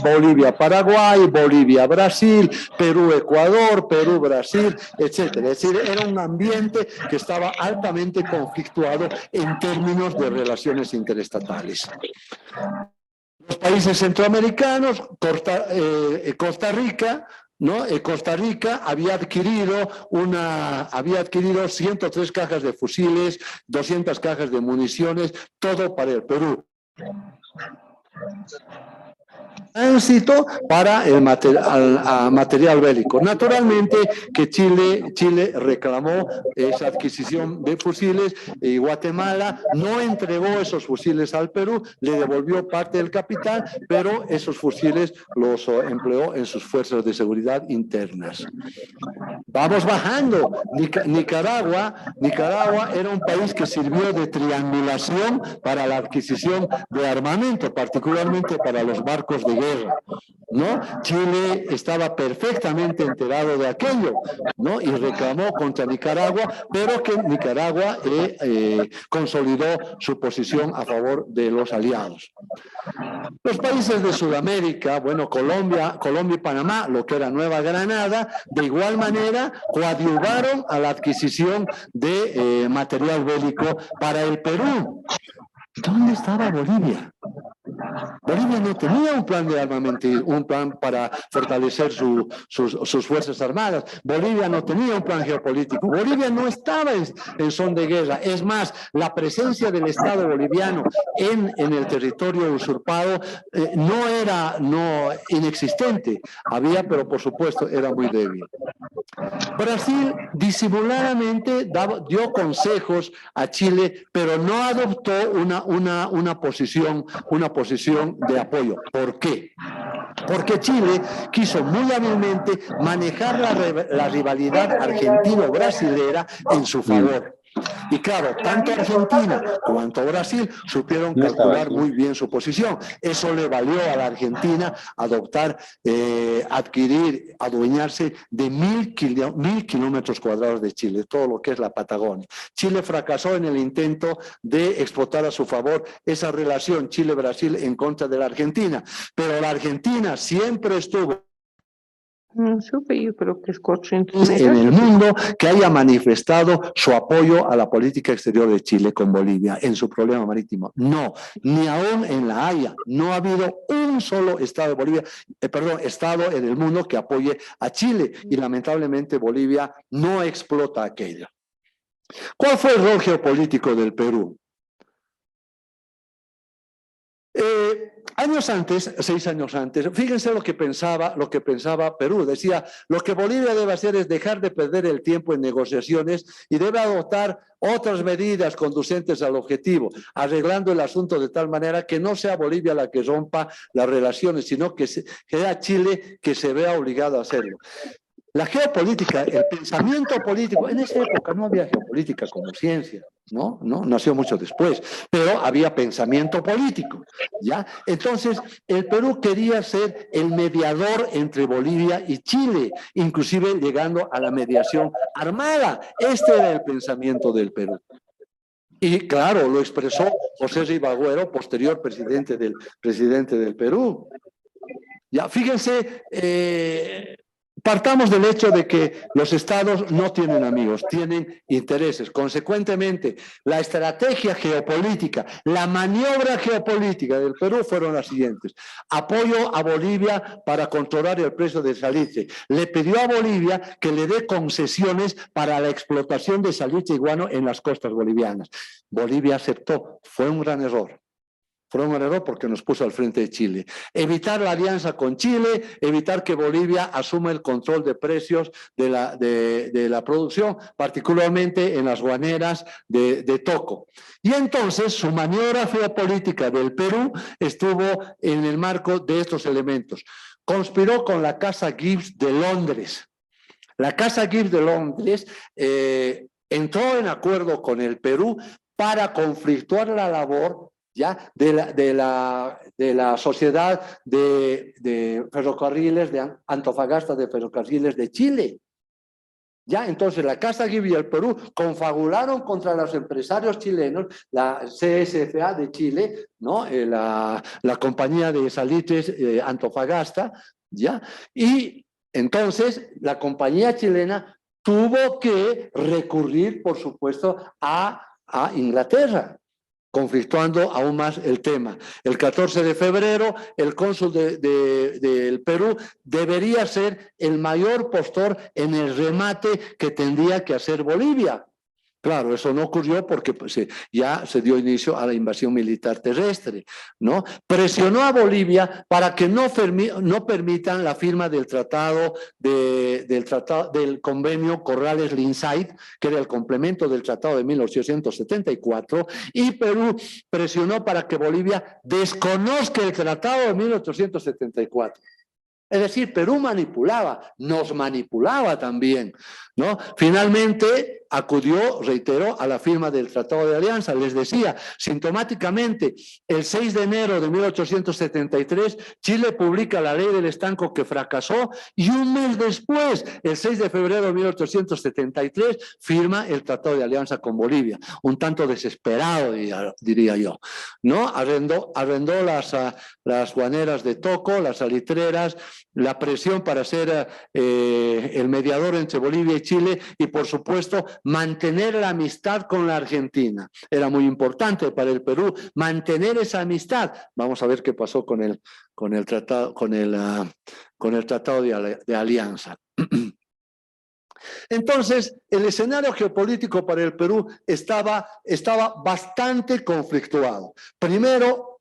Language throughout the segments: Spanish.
Bolivia, Paraguay, Bolivia, Brasil, Perú, Ecuador, Perú, Brasil, etcétera. Es decir, era un ambiente que estaba altamente conflictuado en términos de relaciones interestatales. Los países centroamericanos, Costa Rica, ¿no? Costa Rica había adquirido 103 cajas de fusiles, 200 cajas de municiones, todo para el Perú. Tránsito para el material bélico. Naturalmente que Chile reclamó esa adquisición de fusiles y Guatemala no entregó esos fusiles al Perú, le devolvió parte del capital, pero esos fusiles los empleó en sus fuerzas de seguridad internas. Vamos bajando. Nicaragua era un país que sirvió de triangulación para la adquisición de armamento, particularmente para los barcos de guerra, ¿no? Chile estaba perfectamente enterado de aquello, ¿no? Y reclamó contra Nicaragua, pero que Nicaragua consolidó su posición a favor de los aliados. Los países de Sudamérica, bueno, Colombia y Panamá, lo que era Nueva Granada, de igual manera coadyuvaron a la adquisición de material bélico para el Perú. ¿Dónde estaba Bolivia? Bolivia no tenía un plan de armamento, un plan para fortalecer sus fuerzas armadas. Bolivia no tenía un plan geopolítico. Bolivia no estaba en son de guerra. Es más, la presencia del Estado boliviano en el territorio usurpado no era inexistente. Había, pero por supuesto era muy débil. Brasil disimuladamente dio consejos a Chile, pero no adoptó una posición de apoyo. ¿Por qué? Porque Chile quiso muy hábilmente manejar la rivalidad argentino-brasilera en su favor. Y claro, tanto Argentina cuanto Brasil supieron calcular muy bien su posición. Eso le valió a la Argentina adueñarse de 1.000 kilómetros cuadrados de Chile, todo lo que es la Patagonia. Chile fracasó en el intento de explotar a su favor esa relación Chile-Brasil en contra de la Argentina, pero la Argentina siempre estuvo Yo creo que en el mundo que haya manifestado su apoyo a la política exterior de Chile con Bolivia en su problema marítimo. No, ni aún en La Haya no ha habido un solo estado estado en el mundo que apoye a Chile y lamentablemente Bolivia no explota aquello. ¿Cuál fue el rol geopolítico del Perú? 6 años antes, fíjense lo que pensaba Perú. Decía, lo que Bolivia debe hacer es dejar de perder el tiempo en negociaciones y debe adoptar otras medidas conducentes al objetivo, arreglando el asunto de tal manera que no sea Bolivia la que rompa las relaciones, sino que sea Chile que se vea obligado a hacerlo. La geopolítica, el pensamiento político, en esa época no había geopolítica como ciencia, ¿no? Nació mucho después, pero había pensamiento político, ¿ya? Entonces, el Perú quería ser el mediador entre Bolivia y Chile, inclusive llegando a la mediación armada. Este era el pensamiento del Perú. Y claro, lo expresó José Ribagüero, posterior presidente del Perú. Ya, fíjense, partamos del hecho de que los estados no tienen amigos, tienen intereses. Consecuentemente, la estrategia geopolítica, la maniobra geopolítica del Perú fueron las siguientes. Apoyo a Bolivia para controlar el precio del salitre. Le pidió a Bolivia que le dé concesiones para la explotación de salitre y guano en las costas bolivianas. Bolivia aceptó. Fue un gran error. Fue un error porque nos puso al frente de Chile. Evitar la alianza con Chile, evitar que Bolivia asuma el control de precios de la producción, particularmente en las guaneras de Toco. Y entonces su maniobra geopolítica del Perú estuvo en el marco de estos elementos. Conspiró con la Casa Gibbs de Londres. La Casa Gibbs de Londres entró en acuerdo con el Perú para conflictuar la labor ¿ya? de la sociedad de ferrocarriles de Antofagasta de Ferrocarriles de Chile. Ya, entonces la Casa Guivi y el Perú confabularon contra los empresarios chilenos, la CSFA de Chile, ¿no? La compañía de salitres Antofagasta, ¿ya? Y entonces la compañía chilena tuvo que recurrir, por supuesto, a Inglaterra, conflictuando aún más el tema. El 14 de febrero, el cónsul del Perú debería ser el mayor postor en el remate que tendría que hacer Bolivia. Claro, eso no ocurrió porque pues, ya se dio inicio a la invasión militar terrestre, ¿no? Presionó a Bolivia para que no permitan la firma del del convenio Corrales-Linsaid, que era el complemento del tratado de 1874, y Perú presionó para que Bolivia desconozca el tratado de 1874. Es decir, Perú manipulaba, nos manipulaba también, ¿no? Finalmente acudió, reiteró, a la firma del Tratado de Alianza. Les decía, sintomáticamente, el 6 de enero de 1873, Chile publica la Ley del Estanco que fracasó y un mes después, el 6 de febrero de 1873, firma el Tratado de Alianza con Bolivia. Un tanto desesperado, diría yo, ¿no? Arrendó las guaneras de Toco, las salitreras, la presión para ser el mediador entre Bolivia y Chile y, por supuesto, mantener la amistad con la Argentina. Era muy importante para el Perú mantener esa amistad. Vamos a ver qué pasó con el tratado de alianza. Entonces, el escenario geopolítico para el Perú estaba bastante conflictuado. Primero,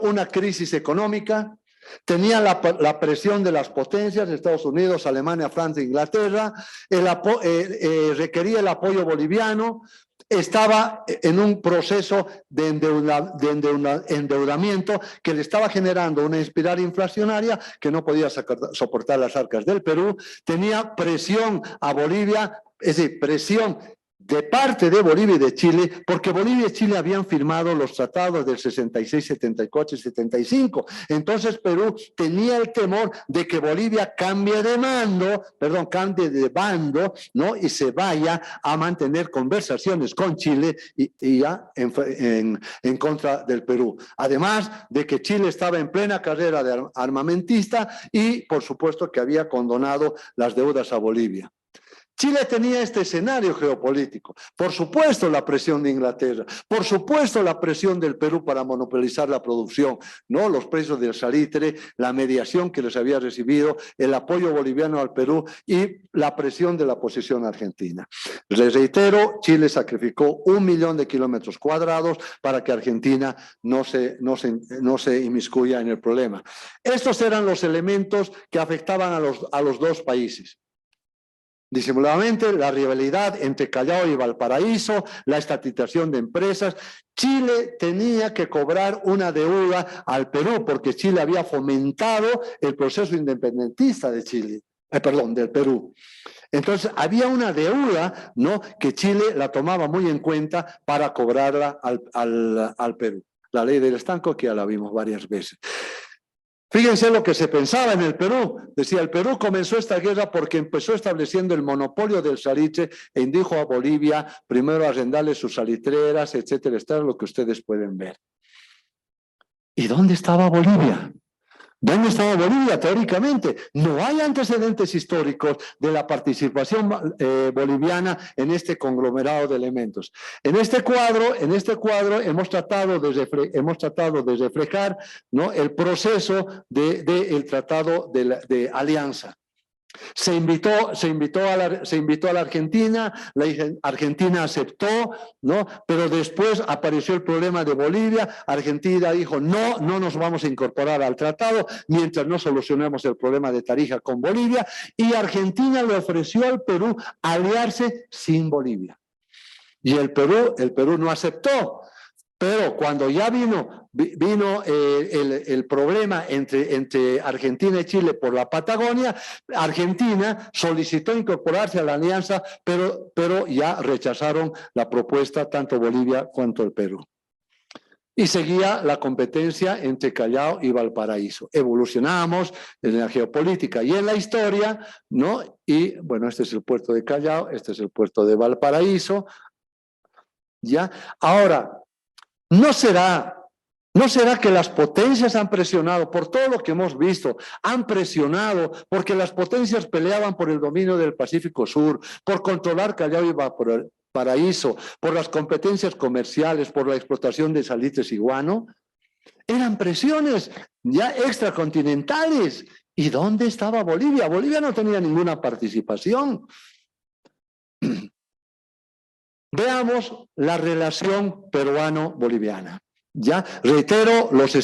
una crisis económica. Tenía la presión de las potencias, Estados Unidos, Alemania, Francia, Inglaterra, requería el apoyo boliviano, estaba en un proceso de endeudamiento que le estaba generando una espiral inflacionaria que no podía soportar las arcas del Perú, tenía presión a Bolivia, es decir, presión de parte de Bolivia y de Chile, porque Bolivia y Chile habían firmado los tratados del 66, 74 y 75. Entonces Perú tenía el temor de que Bolivia cambie de bando, ¿no? Y se vaya a mantener conversaciones con Chile y ya en contra del Perú. Además de que Chile estaba en plena carrera de armamentista y, por supuesto, que había condonado las deudas a Bolivia. Chile tenía este escenario geopolítico, por supuesto la presión de Inglaterra, por supuesto la presión del Perú para monopolizar la producción, ¿no? Los precios del salitre, la mediación que les había recibido, el apoyo boliviano al Perú y la presión de la posición argentina. Les reitero, Chile sacrificó 1 millón de kilómetros cuadrados para que Argentina no se inmiscuya en el problema. Estos eran los elementos que afectaban a los dos países. Disimuladamente, la rivalidad entre Callao y Valparaíso, la estatización de empresas. Chile tenía que cobrar una deuda al Perú porque Chile había fomentado el proceso independentista de del Perú. Entonces, había una deuda, ¿no?, que Chile la tomaba muy en cuenta para cobrarla al Perú. La ley del estanco, que ya la vimos varias veces. Fíjense lo que se pensaba en el Perú. Decía, el Perú comenzó esta guerra porque empezó estableciendo el monopolio del salitre e indujo a Bolivia primero a arrendarle sus salitreras, etcétera, etcétera, lo que ustedes pueden ver. ¿Y dónde estaba Bolivia? ¿Dónde estaba Bolivia teóricamente? No hay antecedentes históricos de la participación boliviana en este conglomerado de elementos. En este cuadro hemos tratado de reflejar, ¿no?, el proceso del tratado de alianza. Se invitó a la Argentina, la Argentina aceptó, ¿no? Pero después apareció el problema de Bolivia. Argentina dijo, no nos vamos a incorporar al tratado mientras no solucionemos el problema de Tarija con Bolivia, y Argentina le ofreció al Perú aliarse sin Bolivia. Y el Perú no aceptó. Pero cuando ya vino el problema entre Argentina y Chile por la Patagonia, Argentina solicitó incorporarse a la alianza, pero ya rechazaron la propuesta tanto Bolivia cuanto el Perú. y seguía la competencia entre Callao y Valparaíso. Evolucionamos en la geopolítica y en la historia, ¿no? Y bueno, este es el puerto de Callao, este es el puerto de Valparaíso, ¿ya? Ahora, ¿no será que las potencias han presionado, por todo lo que hemos visto, han presionado porque las potencias peleaban por el dominio del Pacífico Sur, por controlar Callao y Valparaíso, por las competencias comerciales, por la explotación de salitres y guano? Eran presiones ya extracontinentales. ¿Y dónde estaba Bolivia? Bolivia no tenía ninguna participación. Veamos la relación peruano-boliviana. Ya, reitero, los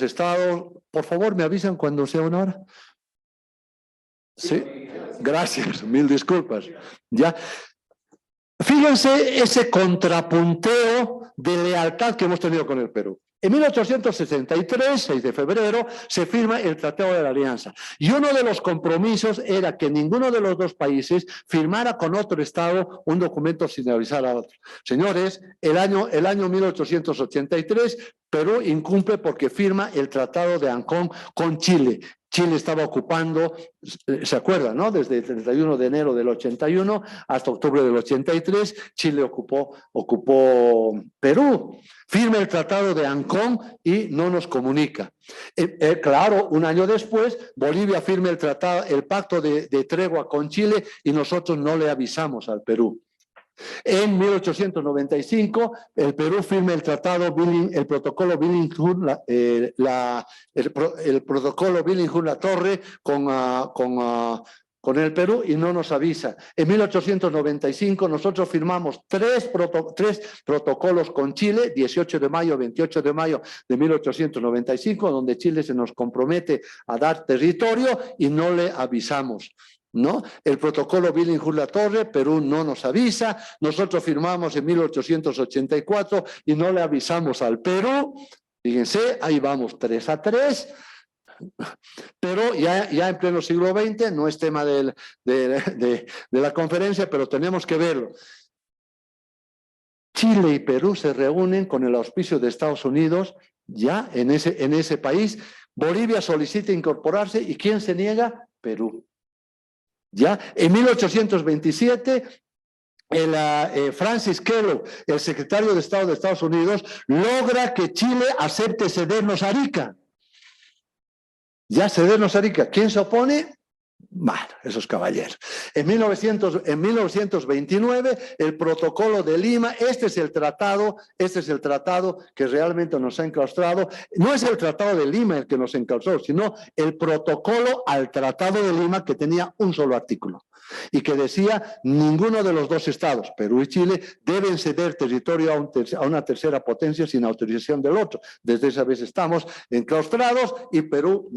estados, por favor, me avisan cuando sea una hora. Sí, gracias, mil disculpas. Ya, fíjense ese contrapunteo de lealtad que hemos tenido con el Perú. En 1863, 6 de febrero, se firma el Tratado de la Alianza. Y uno de los compromisos era que ninguno de los dos países firmara con otro Estado un documento sin avisar a otro. Señores, el año 1883, Perú incumple porque firma el Tratado de Ancón con Chile. Chile estaba ocupando, ¿se acuerdan, no? Desde el 31 de enero del 81 hasta octubre del 83, Chile ocupó Perú. Firma el Tratado de Ancón y no nos comunica. Claro, un año después, Bolivia firma el pacto de tregua con Chile y nosotros no le avisamos al Perú. En 1895, el Perú firma el protocolo Billinghurst, el protocolo Billinghurst-La Torre con el Perú y no nos avisa. En 1895 nosotros firmamos tres protocolos con Chile, 18 de mayo, 28 de mayo de 1895, donde Chile se nos compromete a dar territorio y no le avisamos, ¿no? El protocolo Billinghurst-La Torre, Perú no nos avisa, nosotros firmamos en 1884 y no le avisamos al Perú. Fíjense, ahí vamos 3-3, pero ya en pleno siglo XX, no es tema de la conferencia, pero tenemos que verlo. Chile y Perú se reúnen con el auspicio de Estados Unidos, ya en ese país. Bolivia solicita incorporarse, ¿y quién se niega? Perú. ¿Ya? En 1827, Francis Kellogg, el secretario de Estado de Estados Unidos, logra que Chile acepte cedernos Arica. Ya, cedernos Arica. ¿Quién se opone? Bueno, esos caballeros. En 1929, el protocolo de Lima, este es el tratado que realmente nos ha enclaustrado. No es el tratado de Lima el que nos enclaustró, sino el protocolo al tratado de Lima, que tenía un solo artículo y que decía: ninguno de los dos estados, Perú y Chile, deben ceder territorio a una tercera potencia sin autorización del otro. Desde esa vez estamos enclaustrados y Perú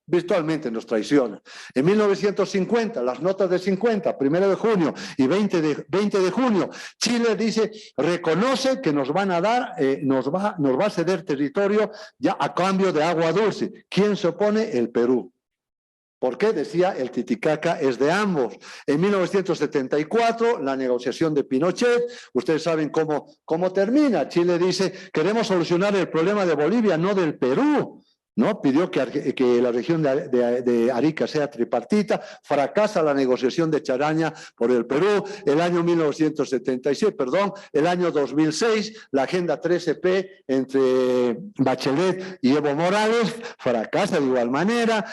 virtualmente nos traiciona. En 1950, las notas de 50, 1 de junio y 20 de junio, Chile dice, reconoce que nos van a dar, nos va a ceder territorio ya a cambio de agua dulce. ¿Quién se opone? El Perú. ¿Por qué? Decía, el Titicaca es de ambos. En 1974, la negociación de Pinochet, ustedes saben cómo termina. Chile dice, queremos solucionar el problema de Bolivia, no del Perú, ¿no? Pidió que la región de Arica sea tripartita, fracasa la negociación de Charaña por el Perú, el año 1976, el año 2006, la Agenda 13P entre Bachelet y Evo Morales fracasa de igual manera,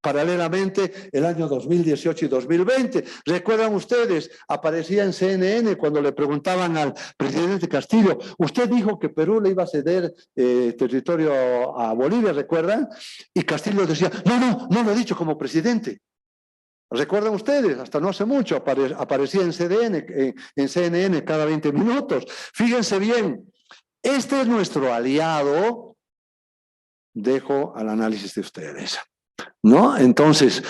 paralelamente, el año 2018 y 2020. ¿Recuerdan ustedes? Aparecía en CNN cuando le preguntaban al presidente Castillo, usted dijo que Perú le iba a ceder territorio a Bolivia, ¿recuerdan? Y Castillo decía, no lo he dicho como presidente. ¿Recuerdan ustedes? Hasta no hace mucho aparecía en CNN cada 20 minutos. Fíjense bien, este es nuestro aliado. Dejo al análisis de ustedes, ¿no? Entonces,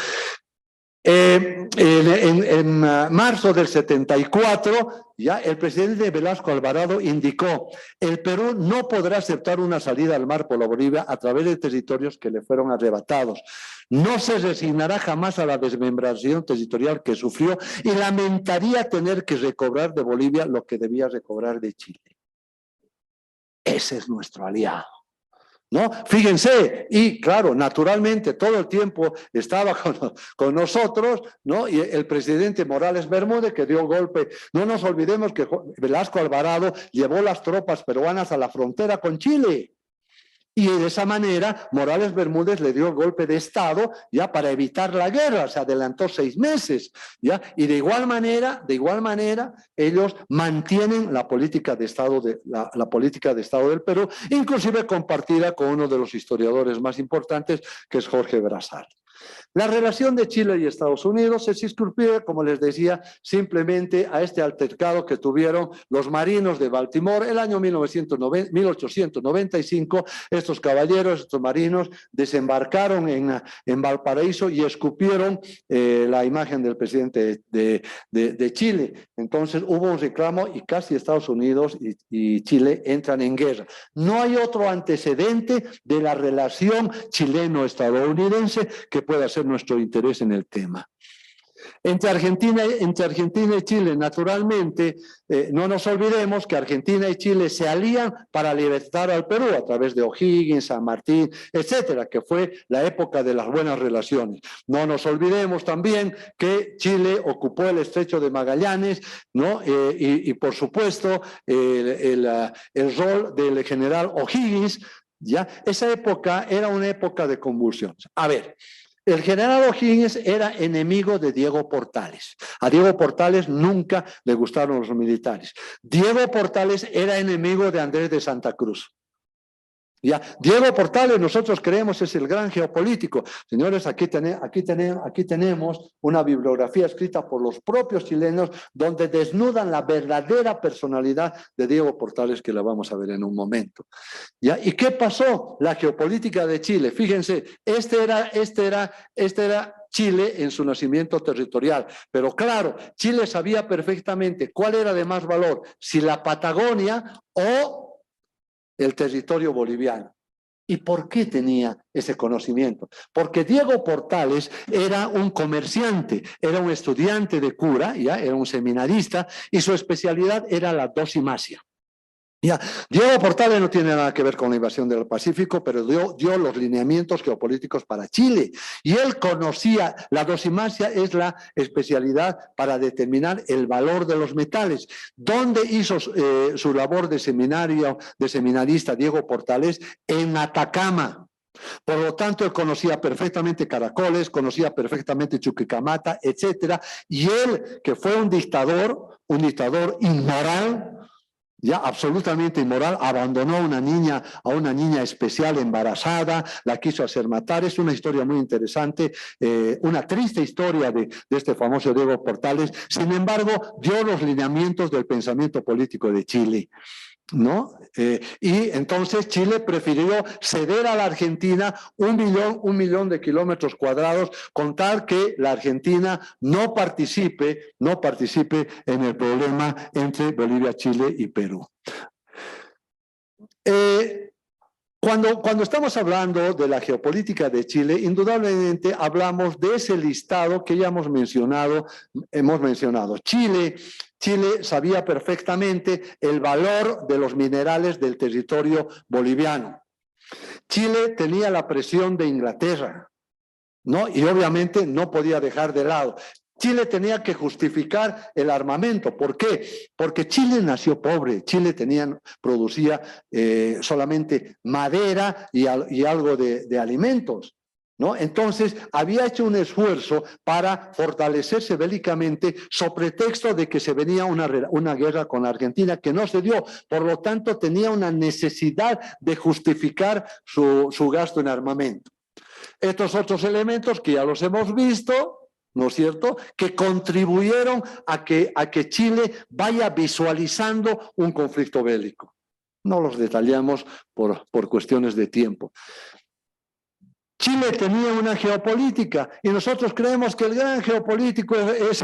En marzo del 74, ya el presidente Velasco Alvarado indicó: el Perú no podrá aceptar una salida al mar por la Bolivia a través de territorios que le fueron arrebatados. No se resignará jamás a la desmembración territorial que sufrió y lamentaría tener que recobrar de Bolivia lo que debía recobrar de Chile. Ese es nuestro aliado, ¿no? Fíjense, y claro, naturalmente todo el tiempo estaba con nosotros, ¿no? Y el presidente Morales Bermúdez, que dio golpe. No nos olvidemos que Velasco Alvarado llevó las tropas peruanas a la frontera con Chile. Y de esa manera Morales Bermúdez le dio el golpe de Estado ya para evitar la guerra, se adelantó 6 meses, ¿ya? Y de igual manera ellos mantienen la política de Estado la política de Estado del Perú, inclusive compartida con uno de los historiadores más importantes, que es Jorge Brazal. La relación de Chile y Estados Unidos se circunscribe, como les decía, simplemente a este altercado que tuvieron los marinos de Baltimore el año 1895. Estos caballeros, estos marinos, desembarcaron en Valparaíso y escupieron la imagen del presidente de Chile. Entonces hubo un reclamo y casi Estados Unidos y Chile entran en guerra. No hay otro antecedente de la relación chileno-estadounidense que pueda ser nuestro interés en el tema. Entre Argentina y Chile, naturalmente, no nos olvidemos que Argentina y Chile se alían para libertar al Perú a través de O'Higgins, San Martín, etcétera, que fue la época de las buenas relaciones. No nos olvidemos también que Chile ocupó el estrecho de Magallanes, ¿no? Y por supuesto, el rol del general O'Higgins, ¿ya? Esa época era una época de convulsiones. A ver, el general O'Higgins era enemigo de Diego Portales. A Diego Portales nunca le gustaron los militares. Diego Portales era enemigo de Andrés de Santa Cruz. Ya, Diego Portales, nosotros creemos, es el gran geopolítico. Señores, aquí tenemos una bibliografía escrita por los propios chilenos donde desnudan la verdadera personalidad de Diego Portales, que la vamos a ver en un momento. ¿Ya? ¿Y qué pasó? La geopolítica de Chile. Fíjense, este era Chile en su nacimiento territorial. Pero claro, Chile sabía perfectamente cuál era de más valor, si la Patagonia o el territorio boliviano. ¿Y por qué tenía ese conocimiento? Porque Diego Portales era un comerciante, era un estudiante de cura, ¿ya? Era un seminarista, y su especialidad era la dosimasia. Ya, Diego Portales no tiene nada que ver con la invasión del Pacífico, pero dio los lineamientos geopolíticos para Chile. Y él conocía, la dosimasia es la especialidad para determinar el valor de los metales. ¿Dónde hizo su labor de seminarista Diego Portales? En Atacama. Por lo tanto, él conocía perfectamente Caracoles, conocía perfectamente Chuquicamata, etcétera. Y él, que fue un dictador inmoral, ya absolutamente inmoral, abandonó a una niña especial embarazada, la quiso hacer matar. Es una historia muy interesante, una triste historia de este famoso Diego Portales. Sin embargo, dio los lineamientos del pensamiento político de Chile, ¿no? Y entonces Chile prefirió ceder a la Argentina un millón de kilómetros cuadrados, con tal que la Argentina no participe en el problema entre Bolivia, Chile y Perú. Cuando estamos hablando de la geopolítica de Chile, indudablemente hablamos de ese listado que ya hemos mencionado. Chile sabía perfectamente el valor de los minerales del territorio boliviano. Chile tenía la presión de Inglaterra, ¿no? Y obviamente no podía dejar de lado. Chile tenía que justificar el armamento. ¿Por qué? Porque Chile nació pobre. Chile producía solamente madera y algo de alimentos, ¿no? Entonces había hecho un esfuerzo para fortalecerse bélicamente, sobre pretexto de que se venía una guerra con la Argentina que no se dio. Por lo tanto, tenía una necesidad de justificar su gasto en armamento. Estos otros elementos que ya los hemos visto, ¿no es cierto?, que contribuyeron a que Chile vaya visualizando un conflicto bélico. No los detallamos por cuestiones de tiempo. Chile tenía una geopolítica y nosotros creemos que el gran geopolítico es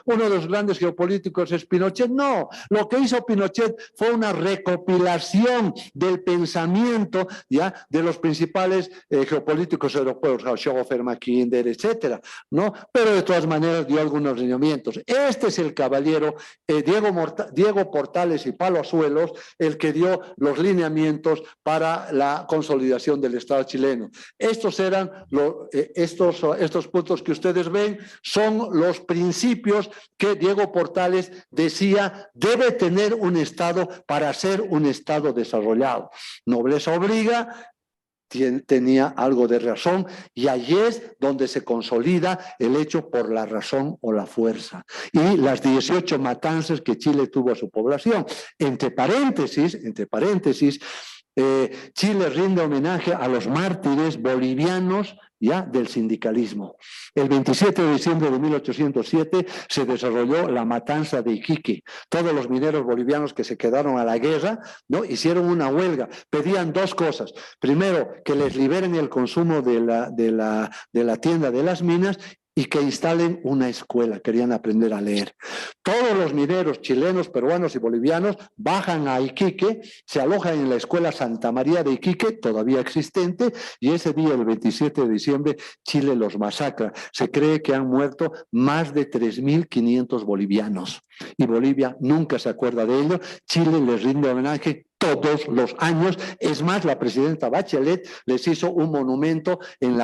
uno de los grandes geopolíticos es Pinochet. No, lo que hizo Pinochet fue una recopilación del pensamiento ya de los principales geopolíticos europeos, Schoeffer, Mackinder, etcétera, ¿no? Pero de todas maneras dio algunos lineamientos. Este es el caballero Diego Portales y Palazuelos, el que dio los lineamientos para la consolidación del Estado chileno. Estos eran estos puntos que ustedes ven, son los principios que Diego Portales decía debe tener un Estado para ser un Estado desarrollado. Nobleza obliga, tenía algo de razón, y allí es donde se consolida el hecho por la razón o la fuerza. Y las 18 matanzas que Chile tuvo a su población. Entre paréntesis, Chile rinde homenaje a los mártires bolivianos ya del sindicalismo. El 27 de diciembre de 1807 se desarrolló la matanza de Iquique. Todos los mineros bolivianos que se quedaron a la guerra, ¿no?, hicieron una huelga. Pedían dos cosas. Primero, que les liberen el consumo de la tienda de las minas y que instalen una escuela, querían aprender a leer. Todos los mineros chilenos, peruanos y bolivianos bajan a Iquique, se alojan en la escuela Santa María de Iquique, todavía existente, y ese día, el 27 de diciembre, Chile los masacra. Se cree que han muerto más de 3.500 bolivianos, y Bolivia nunca se acuerda de ello. Chile les rinde homenaje todos los años. Es más, la presidenta Bachelet les hizo un monumento en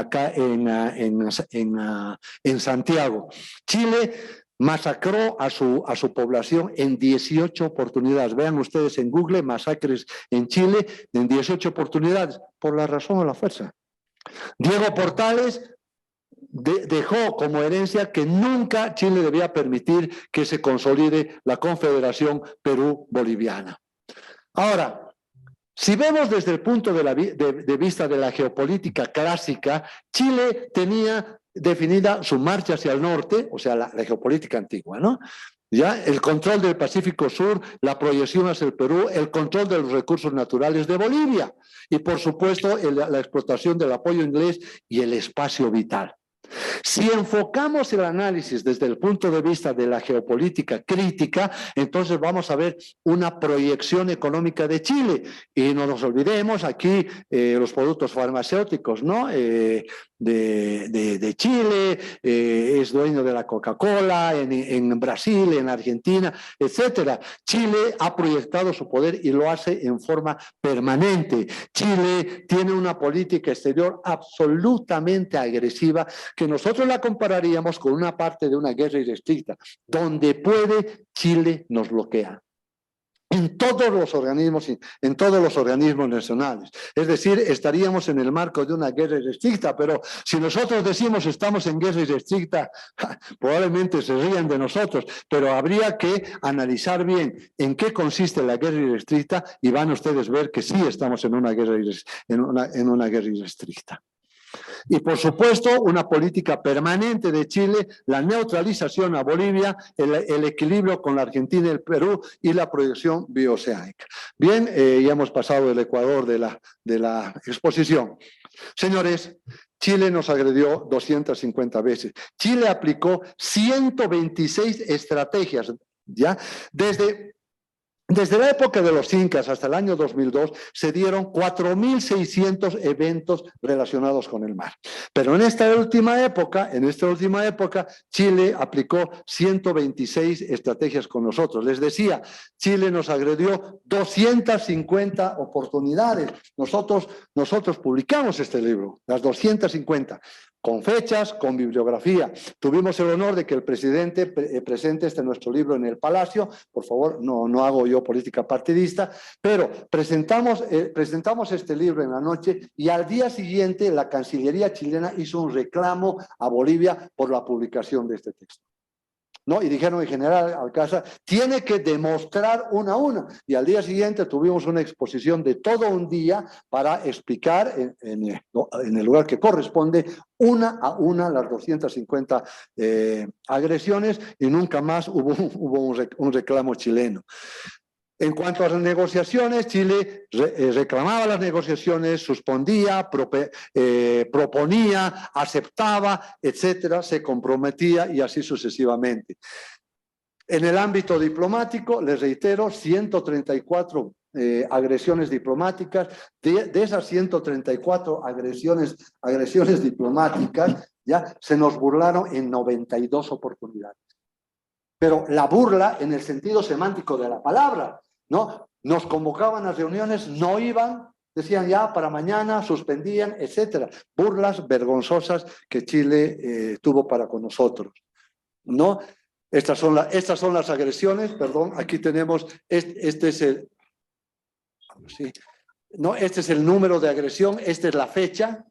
Santiago. Chile masacró a su población en 18 oportunidades. Vean ustedes en Google, masacres en Chile en 18 oportunidades, por la razón o la fuerza. Diego Portales dejó como herencia que nunca Chile debía permitir que se consolide la Confederación Perú-Boliviana. Ahora, si vemos desde el punto de vista de la geopolítica clásica, Chile tenía definida su marcha hacia el norte, o sea, la geopolítica antigua, ¿no? Ya, el control del Pacífico Sur, la proyección hacia el Perú, el control de los recursos naturales de Bolivia y, por supuesto, la explotación del apoyo inglés y el espacio vital. Si enfocamos el análisis desde el punto de vista de la geopolítica crítica, entonces vamos a ver una proyección económica de Chile. Y no nos olvidemos aquí los productos farmacéuticos, ¿no? De Chile, es dueño de la Coca-Cola, en Brasil, en Argentina, etcétera. Chile ha proyectado su poder y lo hace en forma permanente. Chile tiene una política exterior absolutamente agresiva, que nosotros la compararíamos con una parte de una guerra irrestricta. Donde puede, Chile nos bloquea. En todos los organismos nacionales. Es decir, estaríamos en el marco de una guerra irrestricta, pero si nosotros decimos estamos en guerra irrestricta, probablemente se rían de nosotros, pero habría que analizar bien en qué consiste la guerra irrestricta y van ustedes a ver que sí estamos en una guerra irrestricta. Y por supuesto, una política permanente de Chile, la neutralización a Bolivia, el equilibrio con la Argentina y el Perú y la proyección bioceánica. Bien, ya hemos pasado el Ecuador de la exposición. Señores, Chile nos agredió 250 veces. Chile aplicó 126 estrategias, ¿ya? Desde la época de los incas hasta el año 2002 se dieron 4.600 eventos relacionados con el mar. Pero en esta última época, Chile aplicó 126 estrategias con nosotros. Les decía, Chile nos agredió 250 oportunidades. Nosotros publicamos este libro, las 250. Con fechas, con bibliografía. Tuvimos el honor de que el presidente presente nuestro libro en el Palacio. Por favor, no hago yo política partidista, pero presentamos este libro en la noche y al día siguiente la Cancillería chilena hizo un reclamo a Bolivia por la publicación de este texto. ¿No? Y dijeron el general Alcázar, tiene que demostrar una a una. Y al día siguiente tuvimos una exposición de todo un día para explicar en el lugar que corresponde, una a una, las 250 agresiones, y nunca más hubo un reclamo chileno. En cuanto a las negociaciones, Chile reclamaba las negociaciones, suspendía, proponía, aceptaba, etcétera, se comprometía y así sucesivamente. En el ámbito diplomático, les reitero, 134 agresiones diplomáticas. De esas 134 agresiones diplomáticas, ya se nos burlaron en 92 oportunidades. Pero la burla en el sentido semántico de la palabra, ¿no? Nos convocaban a reuniones, no iban, decían ya para mañana, suspendían, etcétera. Burlas vergonzosas que Chile tuvo para con nosotros, ¿no? Estas son las agresiones, perdón, aquí tenemos, este es el, sí, ¿no? Este es el número de agresión, esta es la fecha,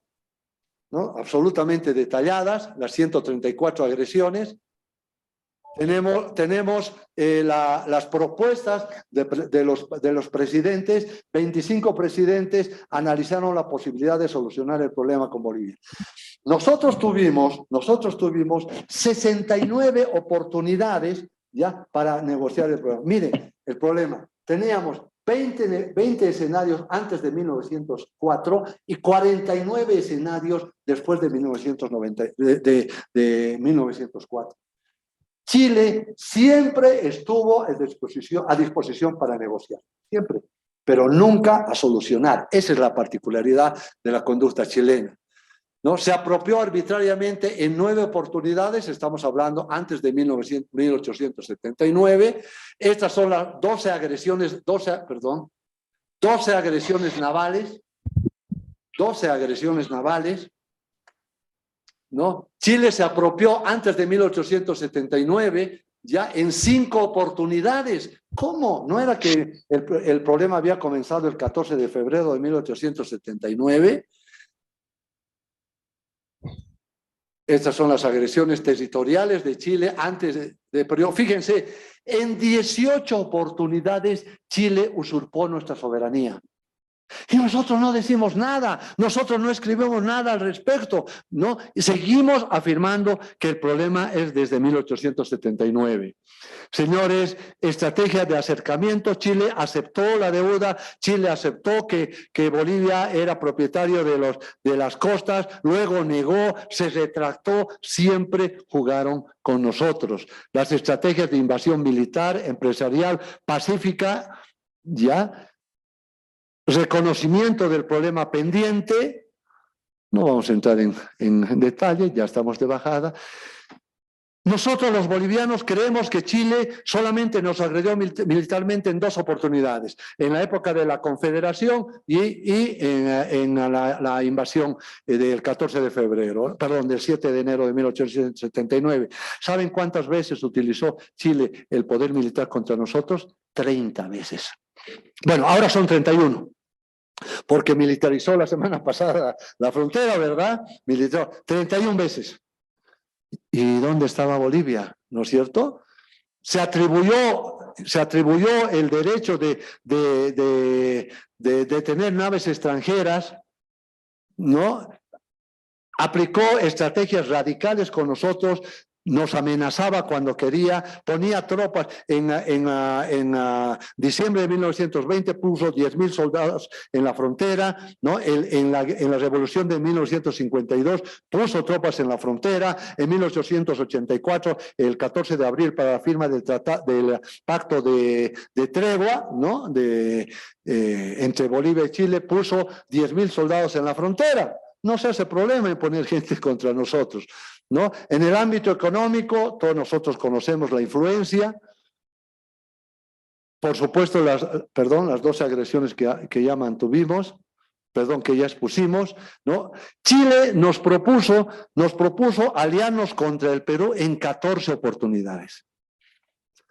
¿no? Absolutamente detalladas, las 134 agresiones. Tenemos las propuestas de los presidentes. 25 presidentes analizaron la posibilidad de solucionar el problema con Bolivia. Nosotros tuvimos 69 oportunidades ya para negociar el problema. Miren, el problema, teníamos 20 escenarios antes de 1904 y 49 escenarios después de 1904. Chile siempre estuvo a disposición para negociar, siempre, pero nunca a solucionar. Esa es la particularidad de la conducta chilena, ¿no? Se apropió arbitrariamente en 9 oportunidades, estamos hablando antes de 1879. Estas son las 12 agresiones navales, 12 agresiones navales, ¿no? Chile se apropió antes de 1879 ya en 5 oportunidades. ¿Cómo? ¿No era que el problema había comenzado el 14 de febrero de 1879? Estas son las agresiones territoriales de Chile antes de periodo. Fíjense, en 18 oportunidades Chile usurpó nuestra soberanía. Y nosotros no decimos nada, nosotros no escribimos nada al respecto, ¿no? Y seguimos afirmando que el problema es desde 1879. Señores, estrategia de acercamiento. Chile aceptó la deuda, Chile aceptó que Bolivia era propietario de las costas, luego negó, se retractó, siempre jugaron con nosotros. Las estrategias de invasión militar, empresarial, pacífica, ya. Reconocimiento del problema pendiente, no vamos a entrar en detalle, ya estamos de bajada. Nosotros los bolivianos creemos que Chile solamente nos agredió militarmente en 2 oportunidades, en la época de la Confederación y en la invasión del 14 de febrero, perdón, del 7 de enero de 1879. ¿Saben cuántas veces utilizó Chile el poder militar contra nosotros? 30 veces. Bueno, ahora son 31. Porque militarizó la semana pasada la frontera, ¿verdad? Militarizó 31 veces. ¿Y dónde estaba Bolivia? ¿No es cierto? Se atribuyó el derecho de tener naves extranjeras, ¿no? Aplicó estrategias radicales con nosotros, nos amenazaba cuando quería, ponía tropas en diciembre de 1920, puso 10.000 soldados en la frontera, ¿no? En la revolución de 1952 puso tropas en la frontera, en 1884, el 14 de abril para la firma del pacto de tregua, ¿no? Entre Bolivia y Chile, puso 10.000 soldados en la frontera. No se hace problema en poner gente contra nosotros, ¿no? En el ámbito económico, todos nosotros conocemos la influencia. Por supuesto, las 12 agresiones que ya mantuvimos, que ya expusimos, ¿no? Chile nos propuso aliarnos contra el Perú en 14 oportunidades.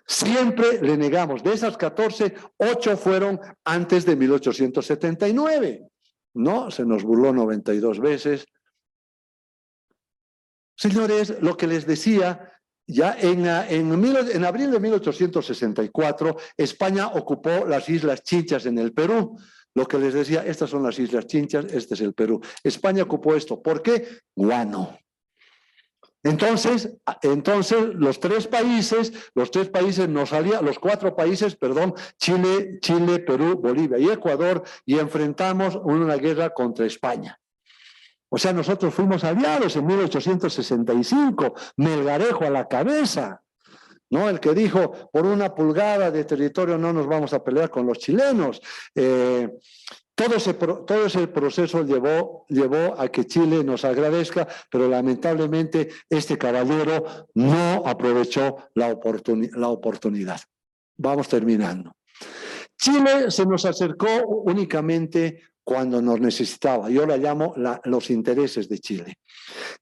Siempre le negamos. De esas 14, 8 fueron antes de 1879. No, se nos burló 92 veces. Señores, lo que les decía, ya en abril de 1864, España ocupó las Islas Chinchas en el Perú. Lo que les decía, estas son las Islas Chinchas, este es el Perú. España ocupó esto. ¿Por qué? Guano. Entonces los cuatro países, perdón, Chile, Perú, Bolivia y Ecuador, y enfrentamos una guerra contra España. O sea, nosotros fuimos aliados en 1865, Melgarejo a la cabeza, ¿no? El que dijo, por 1 pulgada de territorio no nos vamos a pelear con los chilenos. Todo ese proceso llevó a que Chile nos agradezca, pero lamentablemente este caballero no aprovechó la oportunidad. Vamos terminando. Chile se nos acercó únicamente cuando nos necesitaba. Yo la llamo los intereses de Chile.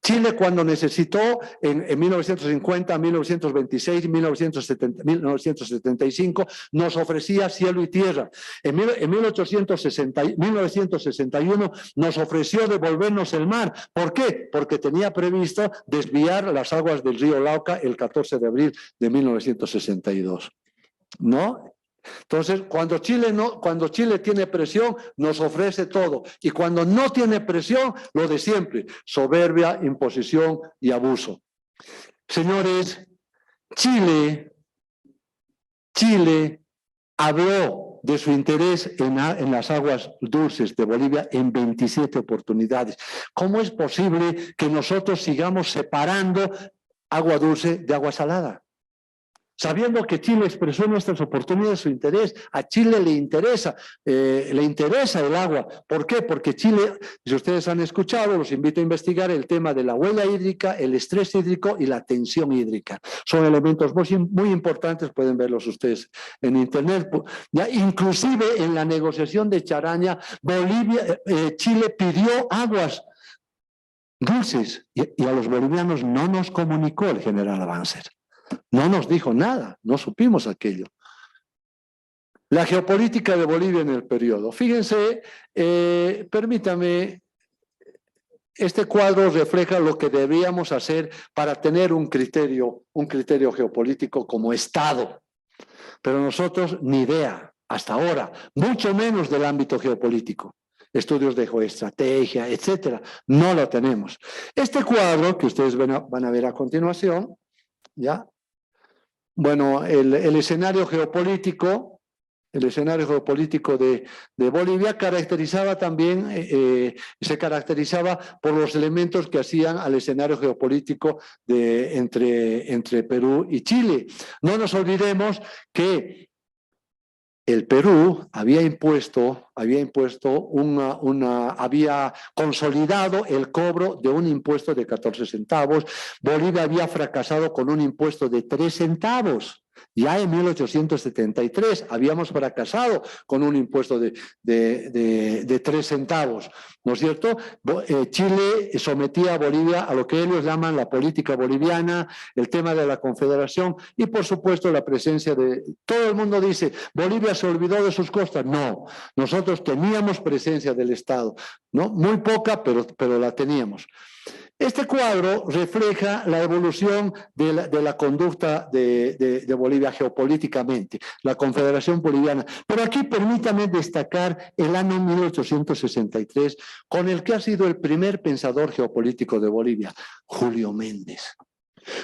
Chile cuando necesitó en 1950, 1926, 1975 nos ofrecía cielo y tierra. En 1961 nos ofreció devolvernos el mar. ¿Por qué? Porque tenía previsto desviar las aguas del río Lauca el 14 de abril de 1962. ¿No? Entonces, cuando Chile tiene presión, nos ofrece todo. Y cuando no tiene presión, lo de siempre, soberbia, imposición y abuso. Señores, Chile habló de su interés en las aguas dulces de Bolivia en 27 oportunidades. ¿Cómo es posible que nosotros sigamos separando agua dulce de agua salada? Sabiendo que Chile expresó nuestras oportunidades, su interés, a Chile le interesa el agua. ¿Por qué? Porque Chile, si ustedes han escuchado, los invito a investigar el tema de la huella hídrica, el estrés hídrico y la tensión hídrica. Son elementos muy importantes, pueden verlos ustedes en internet. Ya, inclusive en la negociación de Charaña, Chile pidió aguas dulces y a los bolivianos no nos comunicó el general Banzer. No nos dijo nada, no supimos aquello. La geopolítica de Bolivia en el periodo. Fíjense, permítame, este cuadro refleja lo que debíamos hacer para tener un criterio geopolítico como Estado. Pero nosotros ni idea, hasta ahora, mucho menos del ámbito geopolítico. Estudios de geoestrategia, etcétera, no lo tenemos. Este cuadro que ustedes van a ver a continuación, ¿ya? Bueno, el escenario geopolítico de Bolivia caracterizaba también, se caracterizaba por los elementos que hacían al escenario geopolítico entre Perú y Chile. No nos olvidemos que el Perú había consolidado el cobro de un impuesto de 14 centavos. Bolivia había fracasado con un impuesto de 3 centavos. Ya en 1873 habíamos fracasado con un impuesto de 3 centavos, ¿no es cierto? Chile sometía a Bolivia a lo que ellos llaman la política boliviana, el tema de la confederación y por supuesto la presencia de... Todo el mundo dice, Bolivia se olvidó de sus costas. No, nosotros teníamos presencia del Estado, ¿no? Muy poca, pero la teníamos. Este cuadro refleja la evolución de la conducta de Bolivia geopolíticamente, la Confederación Boliviana. Pero aquí permítame destacar el año 1863, con el que ha sido el primer pensador geopolítico de Bolivia, Julio Méndez.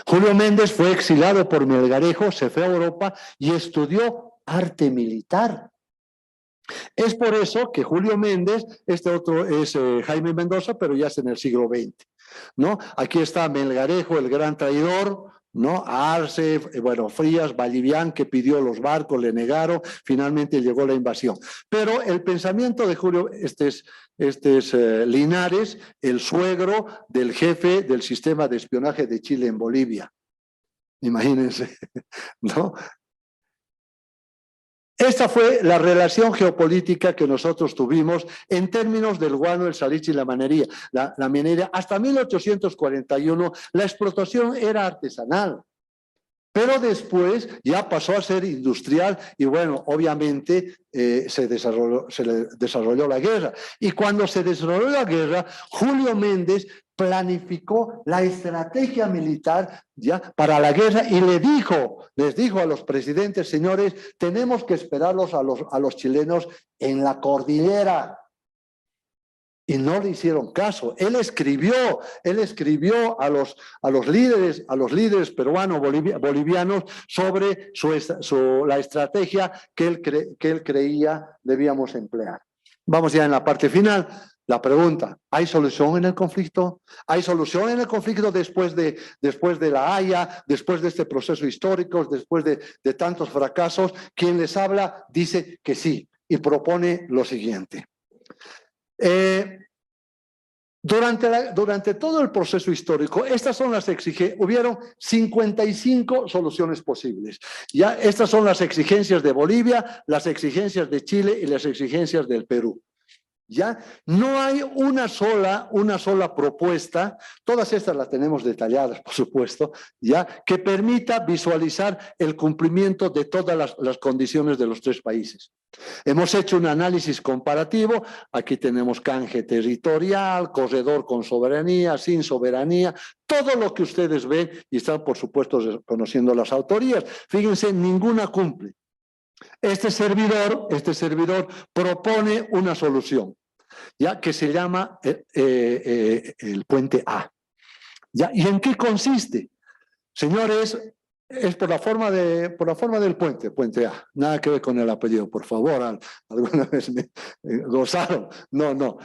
Julio Méndez fue exilado por Melgarejo, se fue a Europa y estudió arte militar. Es por eso que Julio Méndez, este otro es Jaime Mendoza, pero ya es en el siglo XX, ¿no? Aquí está Melgarejo, el gran traidor, ¿no? Arce, Frías, Vallivian, que pidió los barcos, le negaron, finalmente llegó la invasión. Pero el pensamiento de Julio, este es Linares, el suegro del jefe del sistema de espionaje de Chile en Bolivia. Imagínense, ¿no? Esta fue la relación geopolítica que nosotros tuvimos en términos del guano, el saliche y la minería. La minería, hasta 1841 la explotación era artesanal, pero después ya pasó a ser industrial y bueno, obviamente se desarrolló la guerra. Y cuando se desarrolló la guerra, Julio Méndez planificó la estrategia militar ya para la guerra y les dijo a los presidentes, señores, tenemos que esperarlos a los chilenos en la cordillera. y no le hicieron caso. Él escribió a los líderes peruanos, bolivianos, sobre la estrategia que él creía debíamos emplear. Vamos ya en la parte final. La pregunta, ¿hay solución en el conflicto? ¿Hay solución en el conflicto después de la Haya, después de este proceso histórico, después de tantos fracasos? Quien les habla dice que sí y propone lo siguiente. Durante todo el proceso histórico, estas son las exigencias, hubieron 55 soluciones posibles. Ya estas son las exigencias de Bolivia, las exigencias de Chile y las exigencias del Perú. ¿Ya? No hay una sola propuesta, todas estas las tenemos detalladas, por supuesto, ¿ya? Que permita visualizar el cumplimiento de todas las condiciones de los tres países. Hemos hecho un análisis comparativo, aquí tenemos canje territorial, corredor con soberanía, sin soberanía, todo lo que ustedes ven y están, por supuesto, conociendo las autorías. Fíjense, ninguna cumple. Este servidor propone una solución, ya que se llama el puente A. ¿Ya? ¿Y en qué consiste? Señores, es por la forma del puente A. Nada que ver con el apellido, por favor. Alguna vez me gozaron. No.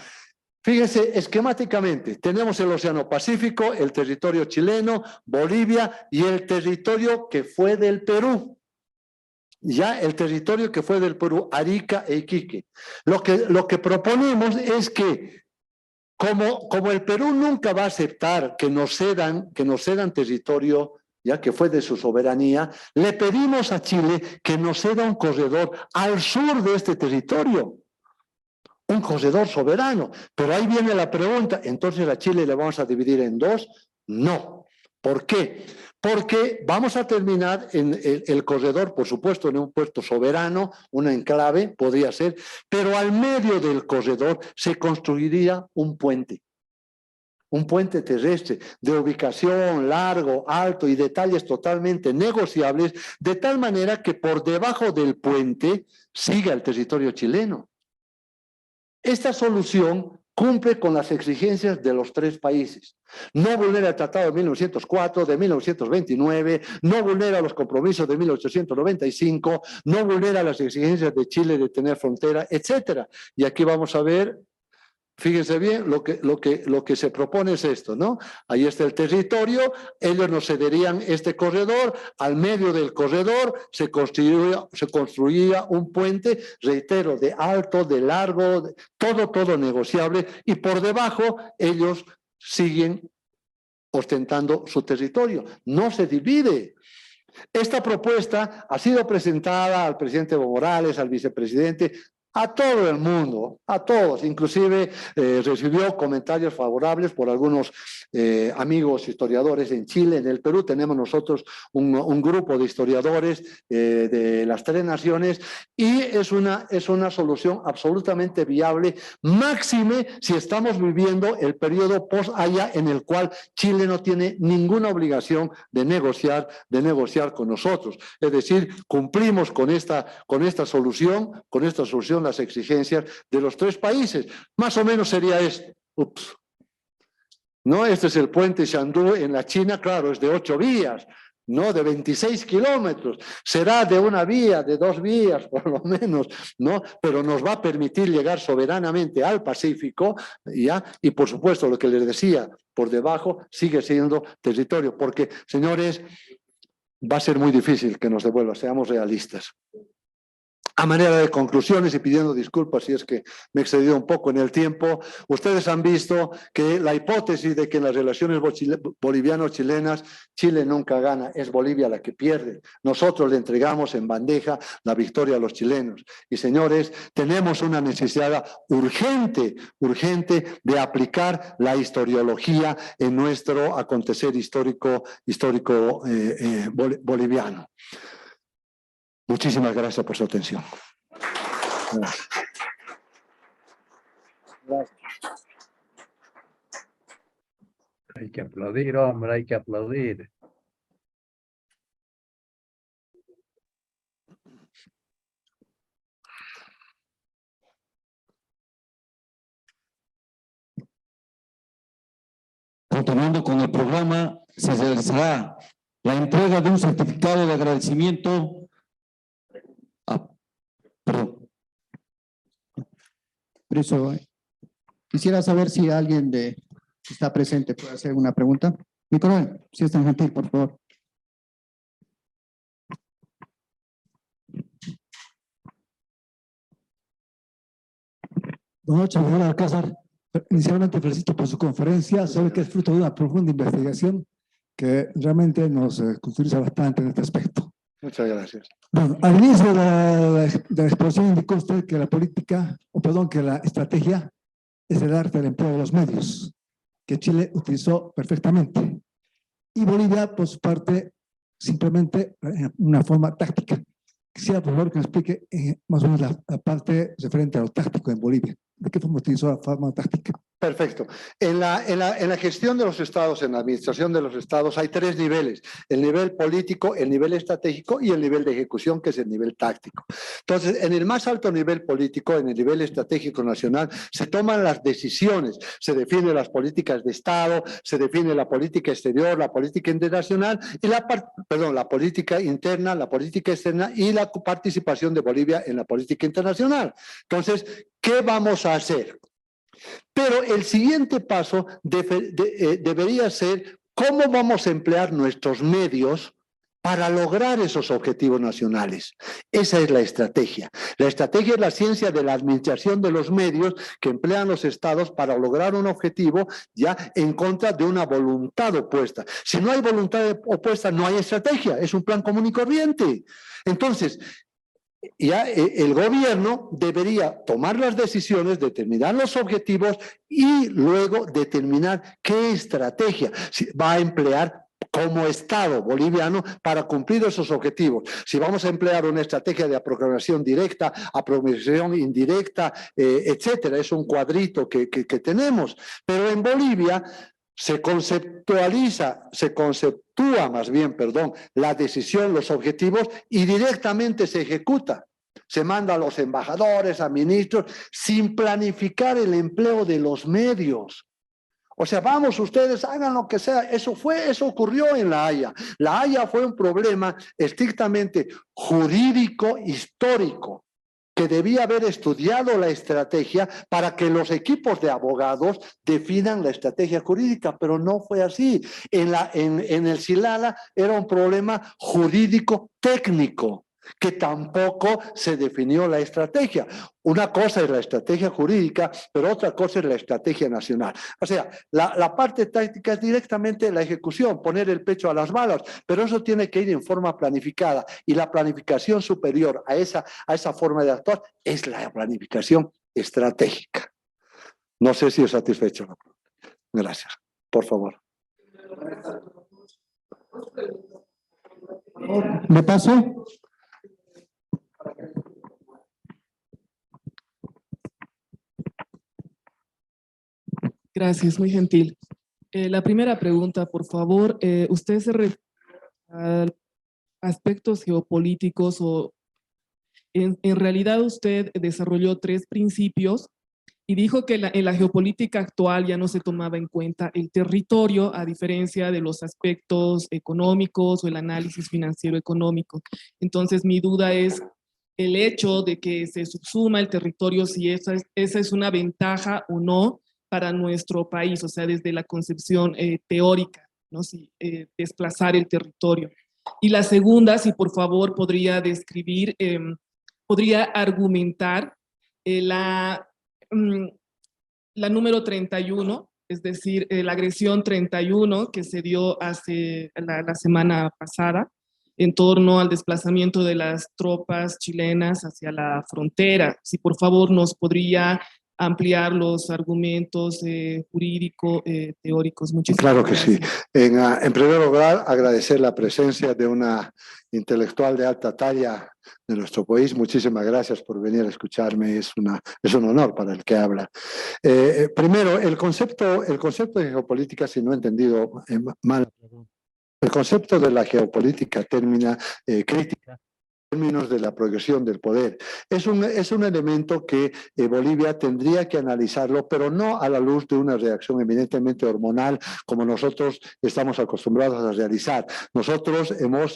Fíjense, esquemáticamente, tenemos el Océano Pacífico, el territorio chileno, Bolivia y el territorio que fue del Perú. Ya el territorio que fue del Perú, Arica e Iquique. Lo que proponemos es que, como el Perú nunca va a aceptar que nos cedan territorio, ya que fue de su soberanía, le pedimos a Chile que nos ceda un corredor al sur de este territorio. Un corredor soberano. Pero ahí viene la pregunta, ¿entonces a Chile le vamos a dividir en dos? No. ¿Por qué? Porque vamos a terminar en el corredor, por supuesto, en un puerto soberano, una enclave, podría ser, pero al medio del corredor se construiría un puente terrestre de ubicación largo, alto y detalles totalmente negociables, de tal manera que por debajo del puente siga el territorio chileno. Esta solución cumple con las exigencias de los tres países. No vulnera el Tratado de 1904, de 1929, no vulnera los compromisos de 1895, no vulnera las exigencias de Chile de tener frontera, etc. Y aquí vamos a ver, fíjense bien, lo que se propone es esto, ¿no? Ahí está el territorio, ellos nos cederían este corredor, al medio del corredor se construiría un puente, reitero, de alto, de largo, todo negociable, y por debajo ellos siguen ostentando su territorio. No se divide. Esta propuesta ha sido presentada al presidente Evo Morales, al vicepresidente, a todo el mundo, a todos, inclusive recibió comentarios favorables por algunos amigos historiadores en Chile. En el Perú tenemos nosotros un grupo de historiadores de las tres naciones y es una solución absolutamente viable, máxime si estamos viviendo el periodo post-Haya en el cual Chile no tiene ninguna obligación de negociar con nosotros. Es decir, cumplimos con esta solución, las exigencias de los tres países. Más o menos sería esto. Ups. ¿No? Este es el puente Shandú en la China, claro, es de 8 vías, ¿no? De 26 kilómetros. Será de una vía, de 2 vías, por lo menos, ¿no? Pero nos va a permitir llegar soberanamente al Pacífico, ¿ya? Y por supuesto, lo que les decía, por debajo sigue siendo territorio, porque, señores, va a ser muy difícil que nos devuelva, seamos realistas. A manera de conclusiones y pidiendo disculpas si es que me he excedido un poco en el tiempo, ustedes han visto que la hipótesis de que en las relaciones boliviano-chilenas Chile nunca gana, es Bolivia la que pierde. Nosotros le entregamos en bandeja la victoria a los chilenos. Y señores, tenemos una necesidad urgente de aplicar la historiología en nuestro acontecer histórico boliviano. Muchísimas gracias por su atención. Gracias. Hay que aplaudir, hombre, hay que aplaudir. continuando con el programa, se realizará la entrega de un certificado de agradecimiento. Perdón. Por eso, quisiera saber si alguien que está presente puede hacer una pregunta. Mi coronel, si es tan gentil, por favor. Buenas noches, señor Alcázar. Inicialmente felicito por su conferencia, sabe que es fruto de una profunda investigación que realmente nos culturiza bastante en este aspecto. Muchas gracias. Bueno, al inicio de la exposición indicó usted que la política, o perdón, que la estrategia es el arte del empleo de los medios, que Chile utilizó perfectamente. Y Bolivia, por su parte, simplemente una forma táctica. Quisiera, por favor, que me explique más o menos la parte referente a lo táctico en Bolivia. ¿De qué forma utilizó la forma táctica? Perfecto. En la gestión de los estados, en la administración de los estados, hay tres niveles: el nivel político, el nivel estratégico y el nivel de ejecución, que es el nivel táctico. Entonces, en el más alto nivel político, en el nivel estratégico nacional, se toman las decisiones, se definen las políticas de Estado, se define la política exterior, la política internacional, y la política interna, la política externa y la participación de Bolivia en la política internacional. Entonces, ¿qué vamos a hacer? Pero el siguiente paso debería ser cómo vamos a emplear nuestros medios para lograr esos objetivos nacionales. Esa es la estrategia. La estrategia es la ciencia de la administración de los medios que emplean los estados para lograr un objetivo ya en contra de una voluntad opuesta. Si no hay voluntad opuesta, no hay estrategia, es un plan común y corriente. Entonces, ya el gobierno debería tomar las decisiones, determinar los objetivos y luego determinar qué estrategia va a emplear como Estado boliviano para cumplir esos objetivos. Si vamos a emplear una estrategia de aproximación directa, aproximación indirecta, etcétera, es un cuadrito que tenemos. Pero en Bolivia se conceptúa la decisión, los objetivos, y directamente se ejecuta. Se manda a los embajadores, a ministros, sin planificar el empleo de los medios. O sea, vamos, ustedes hagan lo que sea. Eso ocurrió en La Haya. La Haya fue un problema estrictamente jurídico, histórico, que debía haber estudiado la estrategia para que los equipos de abogados definan la estrategia jurídica, pero no fue así. En el Silala era un problema jurídico técnico, que tampoco se definió la estrategia. Una cosa es la estrategia jurídica, pero otra cosa es la estrategia nacional. O sea, la parte táctica es directamente la ejecución, poner el pecho a las balas, pero eso tiene que ir en forma planificada, y la planificación superior a esa forma de actuar es la planificación estratégica. No sé si os satisfecho. Gracias. Por favor. ¿Me paso? Gracias, muy gentil. La primera pregunta, por favor. Usted se refiere a aspectos geopolíticos o en realidad usted desarrolló 3 principios y dijo que en la geopolítica actual ya no se tomaba en cuenta el territorio a diferencia de los aspectos económicos o el análisis financiero económico. Entonces mi duda es el hecho de que se subsuma el territorio, si esa es una ventaja o no para nuestro país, o sea, desde la concepción teórica, ¿no? Si, desplazar el territorio. Y la segunda, si por favor podría describir, podría argumentar la número 31, es decir, la agresión 31 que se dio hace la semana pasada en torno al desplazamiento de las tropas chilenas hacia la frontera. Si por favor nos podría ampliar los argumentos jurídicos, teóricos. Muchísimas gracias. Claro que gracias. sí. En primer lugar, agradecer la presencia de una intelectual de alta talla de nuestro país. Muchísimas gracias por venir a escucharme. Es un honor para el que habla. Primero, el concepto de geopolítica, si no he entendido mal, el concepto de la geopolítica, crítica, términos de la progresión del poder. Es un elemento que Bolivia tendría que analizarlo, pero no a la luz de una reacción eminentemente hormonal como nosotros estamos acostumbrados a realizar. Nosotros hemos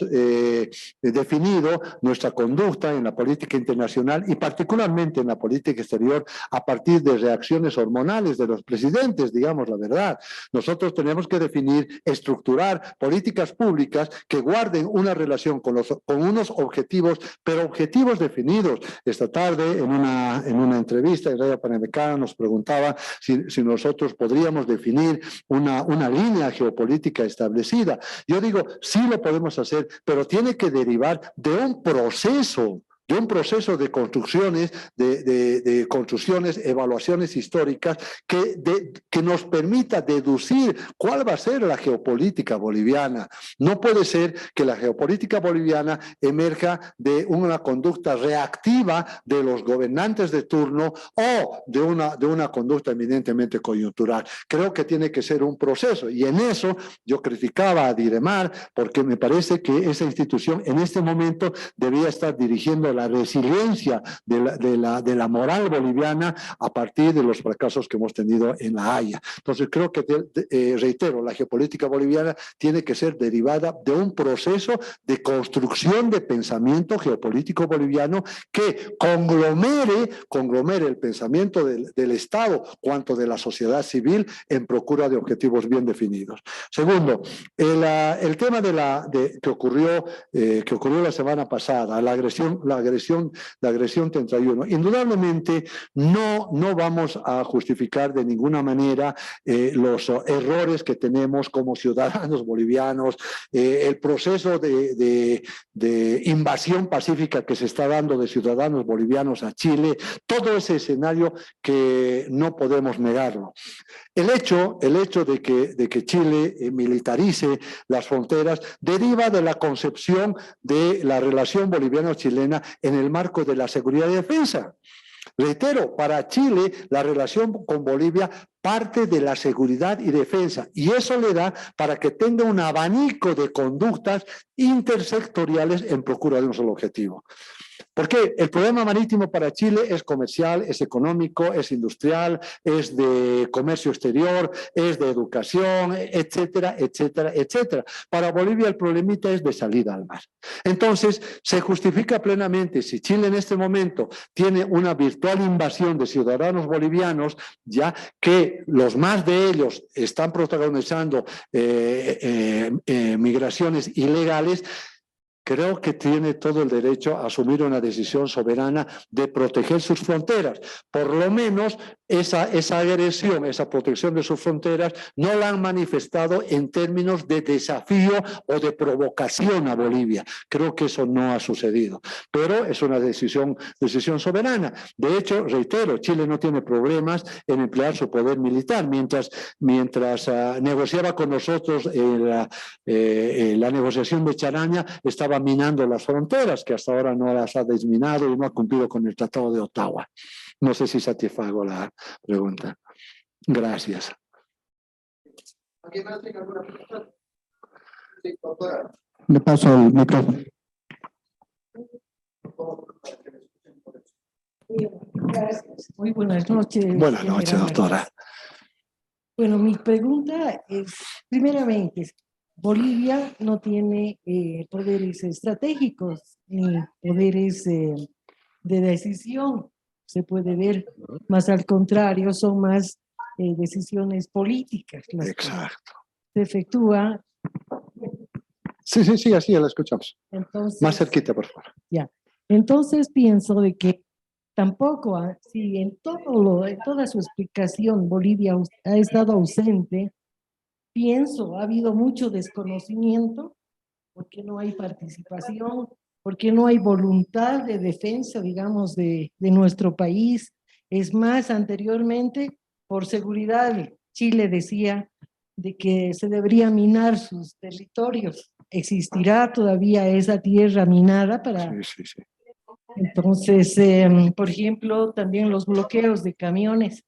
definido nuestra conducta en la política internacional y particularmente en la política exterior a partir de reacciones hormonales de los presidentes, digamos la verdad. Nosotros tenemos que definir, estructurar políticas públicas que guarden una relación con unos objetivos, pero objetivos definidos. Esta tarde, en una entrevista en Radio Panamericana, nos preguntaba si nosotros podríamos definir una línea geopolítica establecida. Yo digo, sí lo podemos hacer, pero tiene que derivar de un proceso de construcciones, de construcciones, evaluaciones históricas que nos permita deducir cuál va a ser la geopolítica boliviana. No puede ser que la geopolítica boliviana emerja de una conducta reactiva de los gobernantes de turno o de una conducta eminentemente coyuntural. Creo que tiene que ser un proceso y en eso yo criticaba a Diremar porque me parece que esa institución en este momento debía estar dirigiendo la resiliencia de la moral boliviana a partir de los fracasos que hemos tenido en La Haya. Entonces creo que, reitero, la geopolítica boliviana tiene que ser derivada de un proceso de construcción de pensamiento geopolítico boliviano que conglomere el pensamiento del Estado cuanto de la sociedad civil en procura de objetivos bien definidos. Segundo, el tema que ocurrió la semana pasada, la agresión 31. Indudablemente no vamos a justificar de ninguna manera los errores que tenemos como ciudadanos bolivianos, el proceso de invasión pacífica que se está dando de ciudadanos bolivianos a Chile, todo ese escenario que no podemos negarlo. El hecho de que Chile militarice las fronteras deriva de la concepción de la relación boliviano-chilena en el marco de la seguridad y defensa. Reitero, para Chile la relación con Bolivia parte de la seguridad y defensa y eso le da para que tenga un abanico de conductas intersectoriales en procura de un solo objetivo. Porque el problema marítimo para Chile es comercial, es económico, es industrial, es de comercio exterior, es de educación, etcétera, etcétera, etcétera. Para Bolivia el problemita es de salida al mar. Entonces, se justifica plenamente si Chile en este momento tiene una virtual invasión de ciudadanos bolivianos, ya que los más de ellos están protagonizando migraciones ilegales. Creo que tiene todo el derecho a asumir una decisión soberana de proteger sus fronteras. Por lo menos esa agresión, esa protección de sus fronteras no la han manifestado en términos de desafío o de provocación a Bolivia. Creo que eso no ha sucedido, pero es una decisión soberana. De hecho, reitero, Chile no tiene problemas en emplear su poder militar. Mientras negociaba con nosotros la negociación de Charaña, estaba minando las fronteras, que hasta ahora no las ha desminado y no ha cumplido con el Tratado de Ottawa. No sé si satisfago la pregunta. Gracias. ¿Alguien más tiene alguna pregunta? Sí, doctora. Le paso el micrófono. Gracias. Muy buenas noches. Buenas noches, doctora. Bueno, mi pregunta es, primeramente, Bolivia no tiene poderes estratégicos ni poderes de decisión, se puede ver, más al contrario, son más decisiones políticas las Exacto. que se efectúan. Sí, así la escuchamos. Entonces, Más cerquita, por favor. ya. Entonces pienso de que tampoco, si en toda su explicación Bolivia ha estado ausente, pienso, ha habido mucho desconocimiento, porque no hay participación, porque no hay voluntad de defensa, digamos, de nuestro país. Es más, anteriormente, por seguridad, Chile decía de que se debería minar sus territorios. ¿Existirá todavía esa tierra minada para...? Sí. Entonces, por ejemplo, también los bloqueos de camiones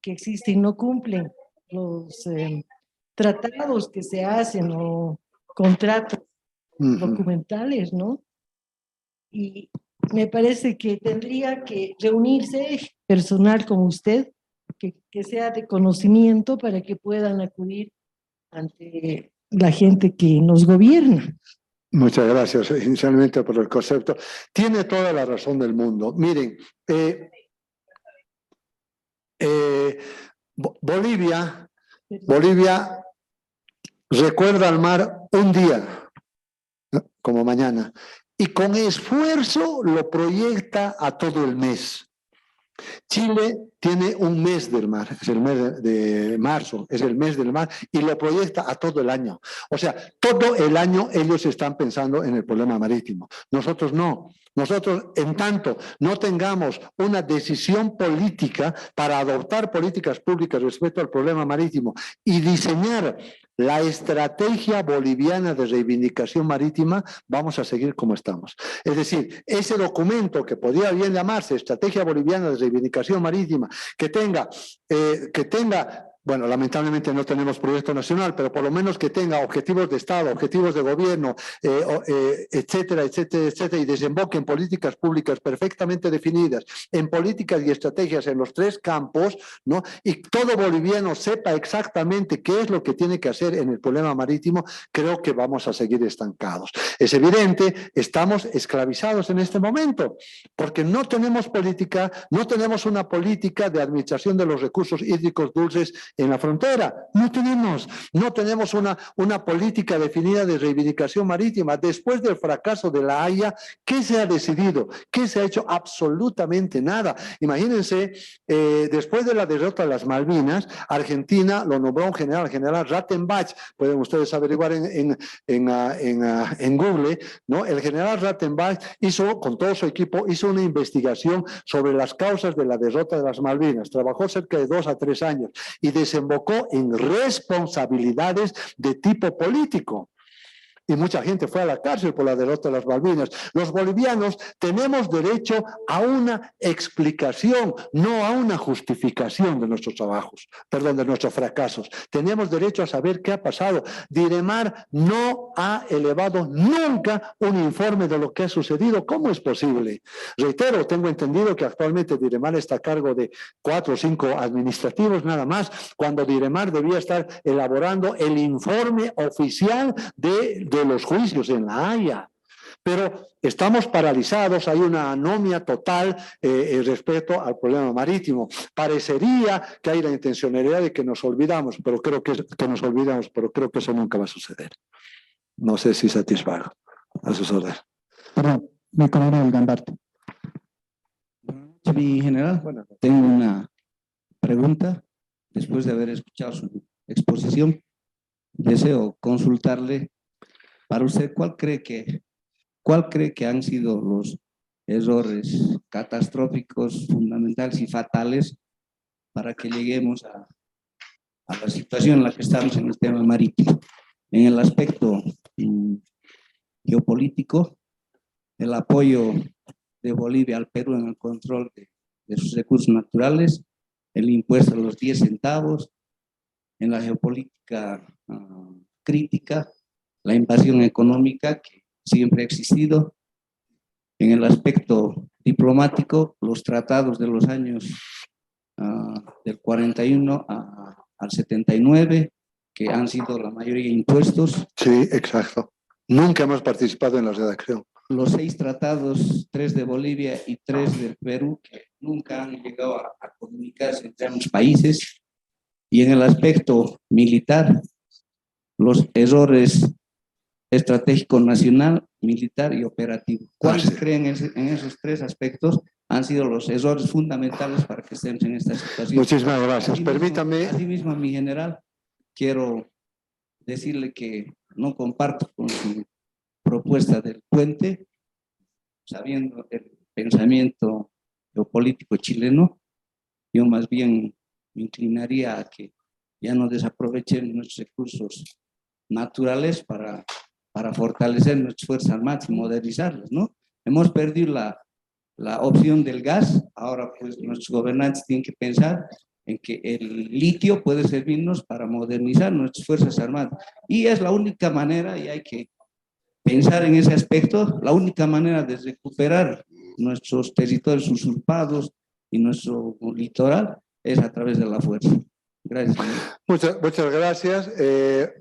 que existen no cumplen los tratados que se hacen o contratos documentales, ¿no? Y me parece que tendría que reunirse personal como usted, que sea de conocimiento para que puedan acudir ante la gente que nos gobierna. Muchas gracias inicialmente por el concepto. Tiene toda la razón del mundo. Miren, Bolivia recuerda al mar un día, ¿no? Como mañana, y con esfuerzo lo proyecta a todo el mes. Chile tiene un mes del mar, es el mes de marzo, es el mes del mar, y lo proyecta a todo el año. O sea, todo el año ellos están pensando en el problema marítimo. Nosotros no. Nosotros, en tanto no tengamos una decisión política para adoptar políticas públicas respecto al problema marítimo y diseñar la estrategia boliviana de reivindicación marítima, vamos a seguir como estamos. Es decir, ese documento que podría bien llamarse Estrategia Boliviana de Reivindicación Marítima, que tenga, bueno, lamentablemente no tenemos proyecto nacional, pero por lo menos que tenga objetivos de Estado, objetivos de gobierno, etcétera, etcétera, etcétera, y desemboque en políticas públicas perfectamente definidas, en políticas y estrategias en los tres campos, ¿no? Y todo boliviano sepa exactamente qué es lo que tiene que hacer en el problema marítimo, creo que vamos a seguir estancados. Es evidente, estamos esclavizados en este momento, porque no tenemos política, no tenemos una política de administración de los recursos hídricos dulces en la frontera. No tenemos una política definida de reivindicación marítima. Después del fracaso de La Haya, ¿qué se ha decidido? ¿Qué se ha hecho? Absolutamente nada. Imagínense, después de la derrota de las Malvinas, Argentina lo nombró un general Rattenbach, pueden ustedes averiguar en Google, ¿no? El general Rattenbach hizo, con todo su equipo, hizo una investigación sobre las causas de la derrota de las Malvinas. Trabajó cerca de 2 a 3 años y desembocó en responsabilidades de tipo político. Y mucha gente fue a la cárcel por la derrota de las Malvinas. Los bolivianos tenemos derecho a una explicación, no a una justificación de nuestros trabajos, perdón, de nuestros fracasos. Tenemos derecho a saber qué ha pasado. Diremar no ha elevado nunca un informe de lo que ha sucedido. ¿Cómo es posible? Reitero, tengo entendido que actualmente Diremar está a cargo de 4 o 5 administrativos nada más, cuando Diremar debía estar elaborando el informe oficial de los juicios en La Haya. Pero estamos paralizados, hay una anomia total respecto al problema marítimo. Parecería que hay la intencionalidad de que nos olvidamos, pero creo que eso nunca va a suceder. No sé si satisfago a sus órdenes. Perdón, mi coronel Gambarte. Mi general, tengo una pregunta. Después de haber escuchado su exposición, deseo consultarle. Para usted, ¿cuál cree que han sido los errores catastróficos, fundamentales y fatales para que lleguemos a la situación en la que estamos en el tema marítimo? En el aspecto geopolítico, el apoyo de Bolivia al Perú en el control de sus recursos naturales, el impuesto a los 10 centavos, en la geopolítica crítica, la invasión económica que siempre ha existido. En el aspecto diplomático, los tratados de los años del 41 al 79, que han sido la mayoría impuestos. Sí, exacto. Nunca hemos participado en la redacción. Los 6 tratados, 3 de Bolivia y 3 del Perú, que nunca han llegado a comunicarse entre ambos países. Y en el aspecto militar, los errores estratégico nacional, militar y operativo. ¿Cuáles creen en esos 3 aspectos han sido los errores fundamentales para que estemos en esta situación? Muchísimas gracias. Permítame. Asimismo, mi general, quiero decirle que no comparto con su propuesta del puente, sabiendo el pensamiento geopolítico chileno. Yo más bien me inclinaría a que ya no desaprovechen nuestros recursos naturales para fortalecer nuestras fuerzas armadas y modernizarlas, ¿no? Hemos perdido la opción del gas. Ahora pues nuestros gobernantes tienen que pensar en que el litio puede servirnos para modernizar nuestras fuerzas armadas, y es la única manera, y hay que pensar en ese aspecto, la única manera de recuperar nuestros territorios usurpados y nuestro litoral es a través de la fuerza. Gracias. Muchas gracias.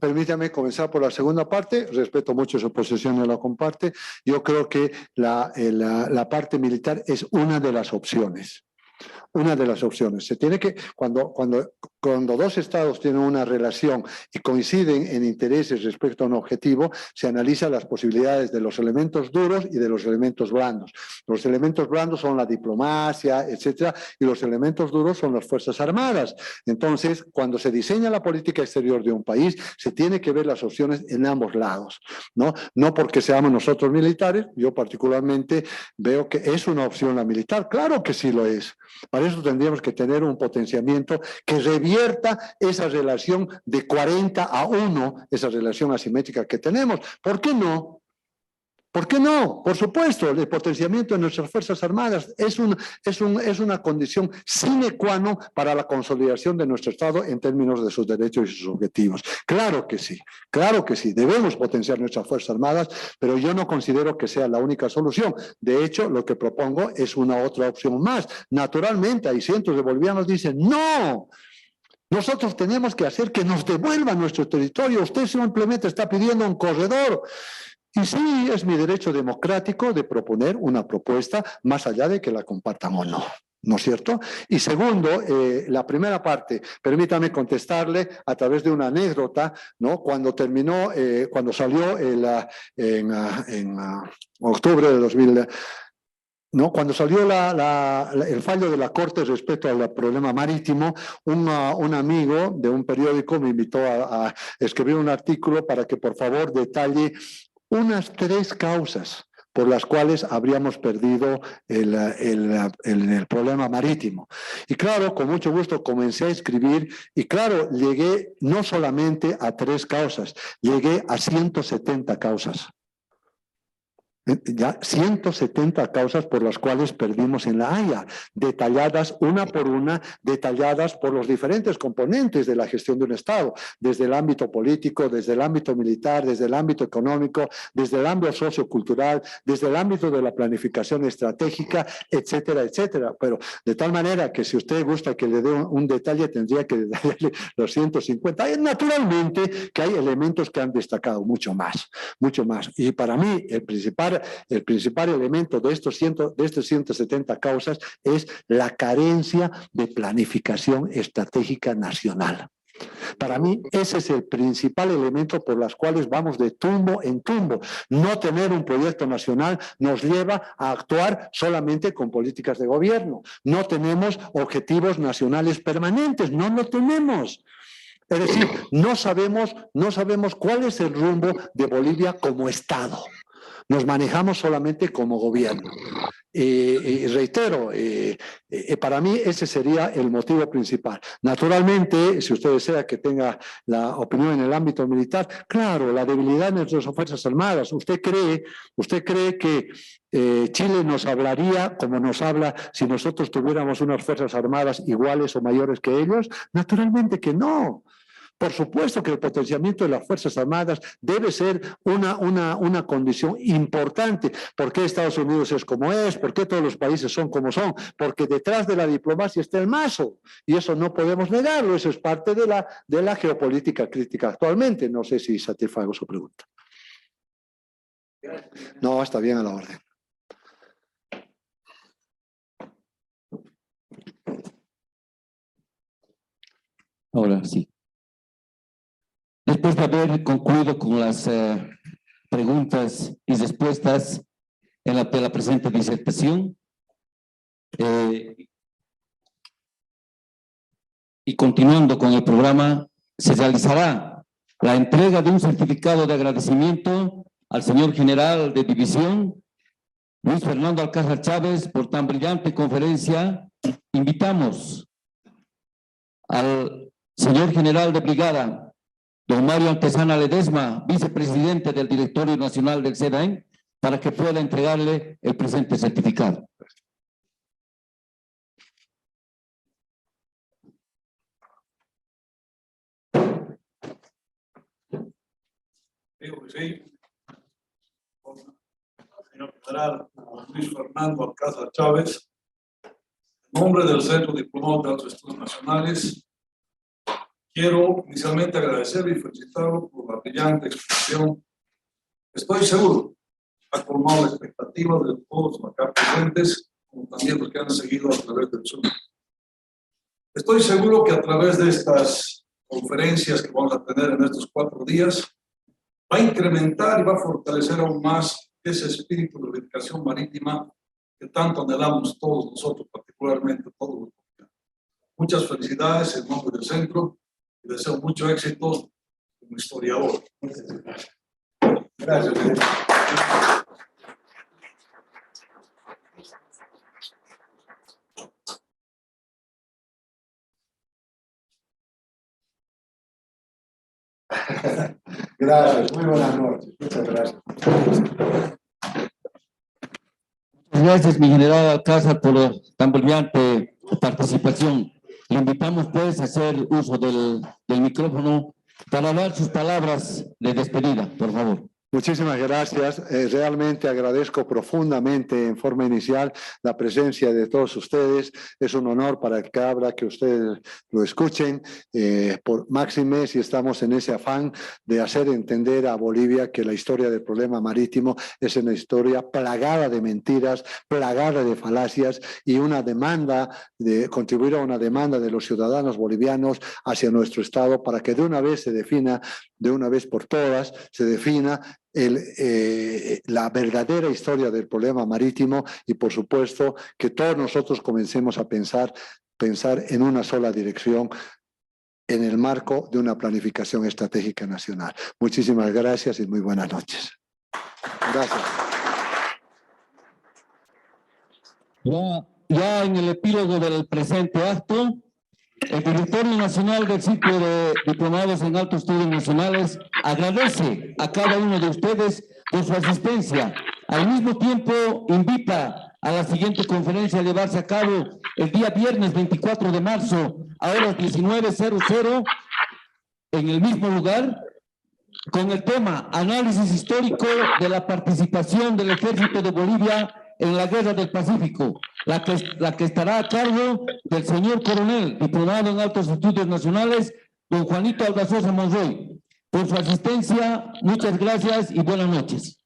Permítame comenzar por la segunda parte. Respeto mucho su posición y la comparte. Yo creo que la parte militar es una de las opciones. Una de las opciones. Se tiene que, cuando dos estados tienen una relación y coinciden en intereses respecto a un objetivo, se analizan las posibilidades de los elementos duros y de los elementos blandos. Los elementos blandos son la diplomacia, etcétera, y los elementos duros son las Fuerzas Armadas. Entonces, cuando se diseña la política exterior de un país, se tiene que ver las opciones en ambos lados, ¿no? No porque seamos nosotros militares, yo particularmente veo que es una opción la militar, claro que sí lo es. Para eso tendríamos que tener un potenciamiento que revierta esa relación de 40-1, esa relación asimétrica que tenemos. ¿Por qué no? ¿Por qué no? Por supuesto, el potenciamiento de nuestras Fuerzas Armadas es una condición sine qua non para la consolidación de nuestro Estado en términos de sus derechos y sus objetivos. Claro que sí, debemos potenciar nuestras Fuerzas Armadas, pero yo no considero que sea la única solución. De hecho, lo que propongo es una otra opción más. Naturalmente, hay cientos de bolivianos que dicen, ¡no! Nosotros tenemos que hacer que nos devuelvan nuestro territorio. Usted simplemente está pidiendo un corredor. Y sí, es mi derecho democrático de proponer una propuesta más allá de que la compartan o no. ¿No es cierto? Y segundo, la primera parte, permítame contestarle a través de una anécdota, ¿no? Cuando salió en octubre de 2000, ¿no? Cuando salió el fallo de la Corte respecto al problema marítimo, un amigo de un periódico me invitó a escribir un artículo para que por favor detalle unas 3 causas por las cuales habríamos perdido el problema marítimo. Y claro, con mucho gusto comencé a escribir y claro, llegué no solamente a 3 causas, llegué a 170 causas. Ya 170 causas por las cuales perdimos en La Haya, detalladas una por una, detalladas por los diferentes componentes de la gestión de un Estado, desde el ámbito político, desde el ámbito militar, desde el ámbito económico, desde el ámbito sociocultural, desde el ámbito de la planificación estratégica, etcétera, etcétera. Pero de tal manera que si usted gusta que le dé un detalle, tendría que detallarle los 150. Naturalmente que hay elementos que han destacado mucho más. Y para mí el principal elemento de estos 170 causas es la carencia de planificación estratégica nacional. Para mí ese es el principal elemento por los cuales vamos de tumbo en tumbo. No tener un proyecto nacional nos lleva a actuar solamente con políticas de gobierno. No tenemos objetivos nacionales permanentes, no lo tenemos. Es decir, no sabemos cuál es el rumbo de Bolivia como Estado. Nos manejamos solamente como gobierno. Y reitero, para mí ese sería el motivo principal. Naturalmente, si usted desea que tenga la opinión en el ámbito militar, claro, la debilidad de nuestras Fuerzas Armadas. ¿Usted cree que Chile nos hablaría como nos habla si nosotros tuviéramos unas Fuerzas Armadas iguales o mayores que ellos? Naturalmente que no. Por supuesto que el potenciamiento de las Fuerzas Armadas debe ser una condición importante. ¿Por qué Estados Unidos es como es? ¿Por qué todos los países son como son? Porque detrás de la diplomacia está el mazo. Y eso no podemos negarlo. Eso es parte de la geopolítica crítica actualmente. No sé si satisfago su pregunta. No, está bien a la orden. Ahora sí. Después de haber concluido con las preguntas y respuestas de la presente disertación, y continuando con el programa, se realizará la entrega de un certificado de agradecimiento al señor general de división, Luis Fernando Alcázar Chávez, por tan brillante conferencia. Invitamos al señor general de brigada, don Mario Antesana Ledesma, vicepresidente del Directorio Nacional del SEDAEN, para que pueda entregarle el presente certificado. Sí. señor general Luis Fernando Alcázar Chávez, en nombre del Centro Diplomado de Altos Estudios Nacionales, quiero inicialmente agradecerle y felicitarlo por la brillante exposición. Estoy seguro que ha colmado la expectativa de todos los acá presentes, como también los que han seguido a través del Zoom. Estoy seguro que a través de estas conferencias que vamos a tener en estos 4 días, va a incrementar y va a fortalecer aún más ese espíritu de unificación marítima que tanto anhelamos todos nosotros, particularmente todos los mexicanos. Muchas felicidades en nombre del centro y deseo mucho éxito como historiador. Gracias. Gracias, muy buenas noches. Muchas gracias. Gracias, mi general Alcázar, por la tan brillante participación. Le invitamos, pues, a hacer uso del micrófono para dar sus palabras de despedida, por favor. Muchísimas gracias. Realmente agradezco profundamente en forma inicial la presencia de todos ustedes. Es un honor para que ustedes lo escuchen. Por máxime, si estamos en ese afán de hacer entender a Bolivia que la historia del problema marítimo es una historia plagada de mentiras, plagada de falacias y una demanda de contribuir a una demanda de los ciudadanos bolivianos hacia nuestro Estado para que de una vez se defina, de una vez por todas, se defina la verdadera historia del problema marítimo y por supuesto que todos nosotros comencemos a pensar en una sola dirección en el marco de una planificación estratégica nacional. Muchísimas gracias y muy buenas noches. Gracias. Ya en el epílogo del presente acto, el Directorio Nacional del Ciclo de Diplomados en Altos Estudios Nacionales agradece a cada uno de ustedes por su asistencia. Al mismo tiempo, invita a la siguiente conferencia a llevarse a cabo el día viernes 24 de marzo a horas 19:00 en el mismo lugar, con el tema Análisis histórico de la participación del Ejército de Bolivia en la Guerra del Pacífico, la que estará a cargo del señor coronel, diplomado en Altos Estudios Nacionales, don Juanito Albazosa Monroy. Por su asistencia, muchas gracias y buenas noches.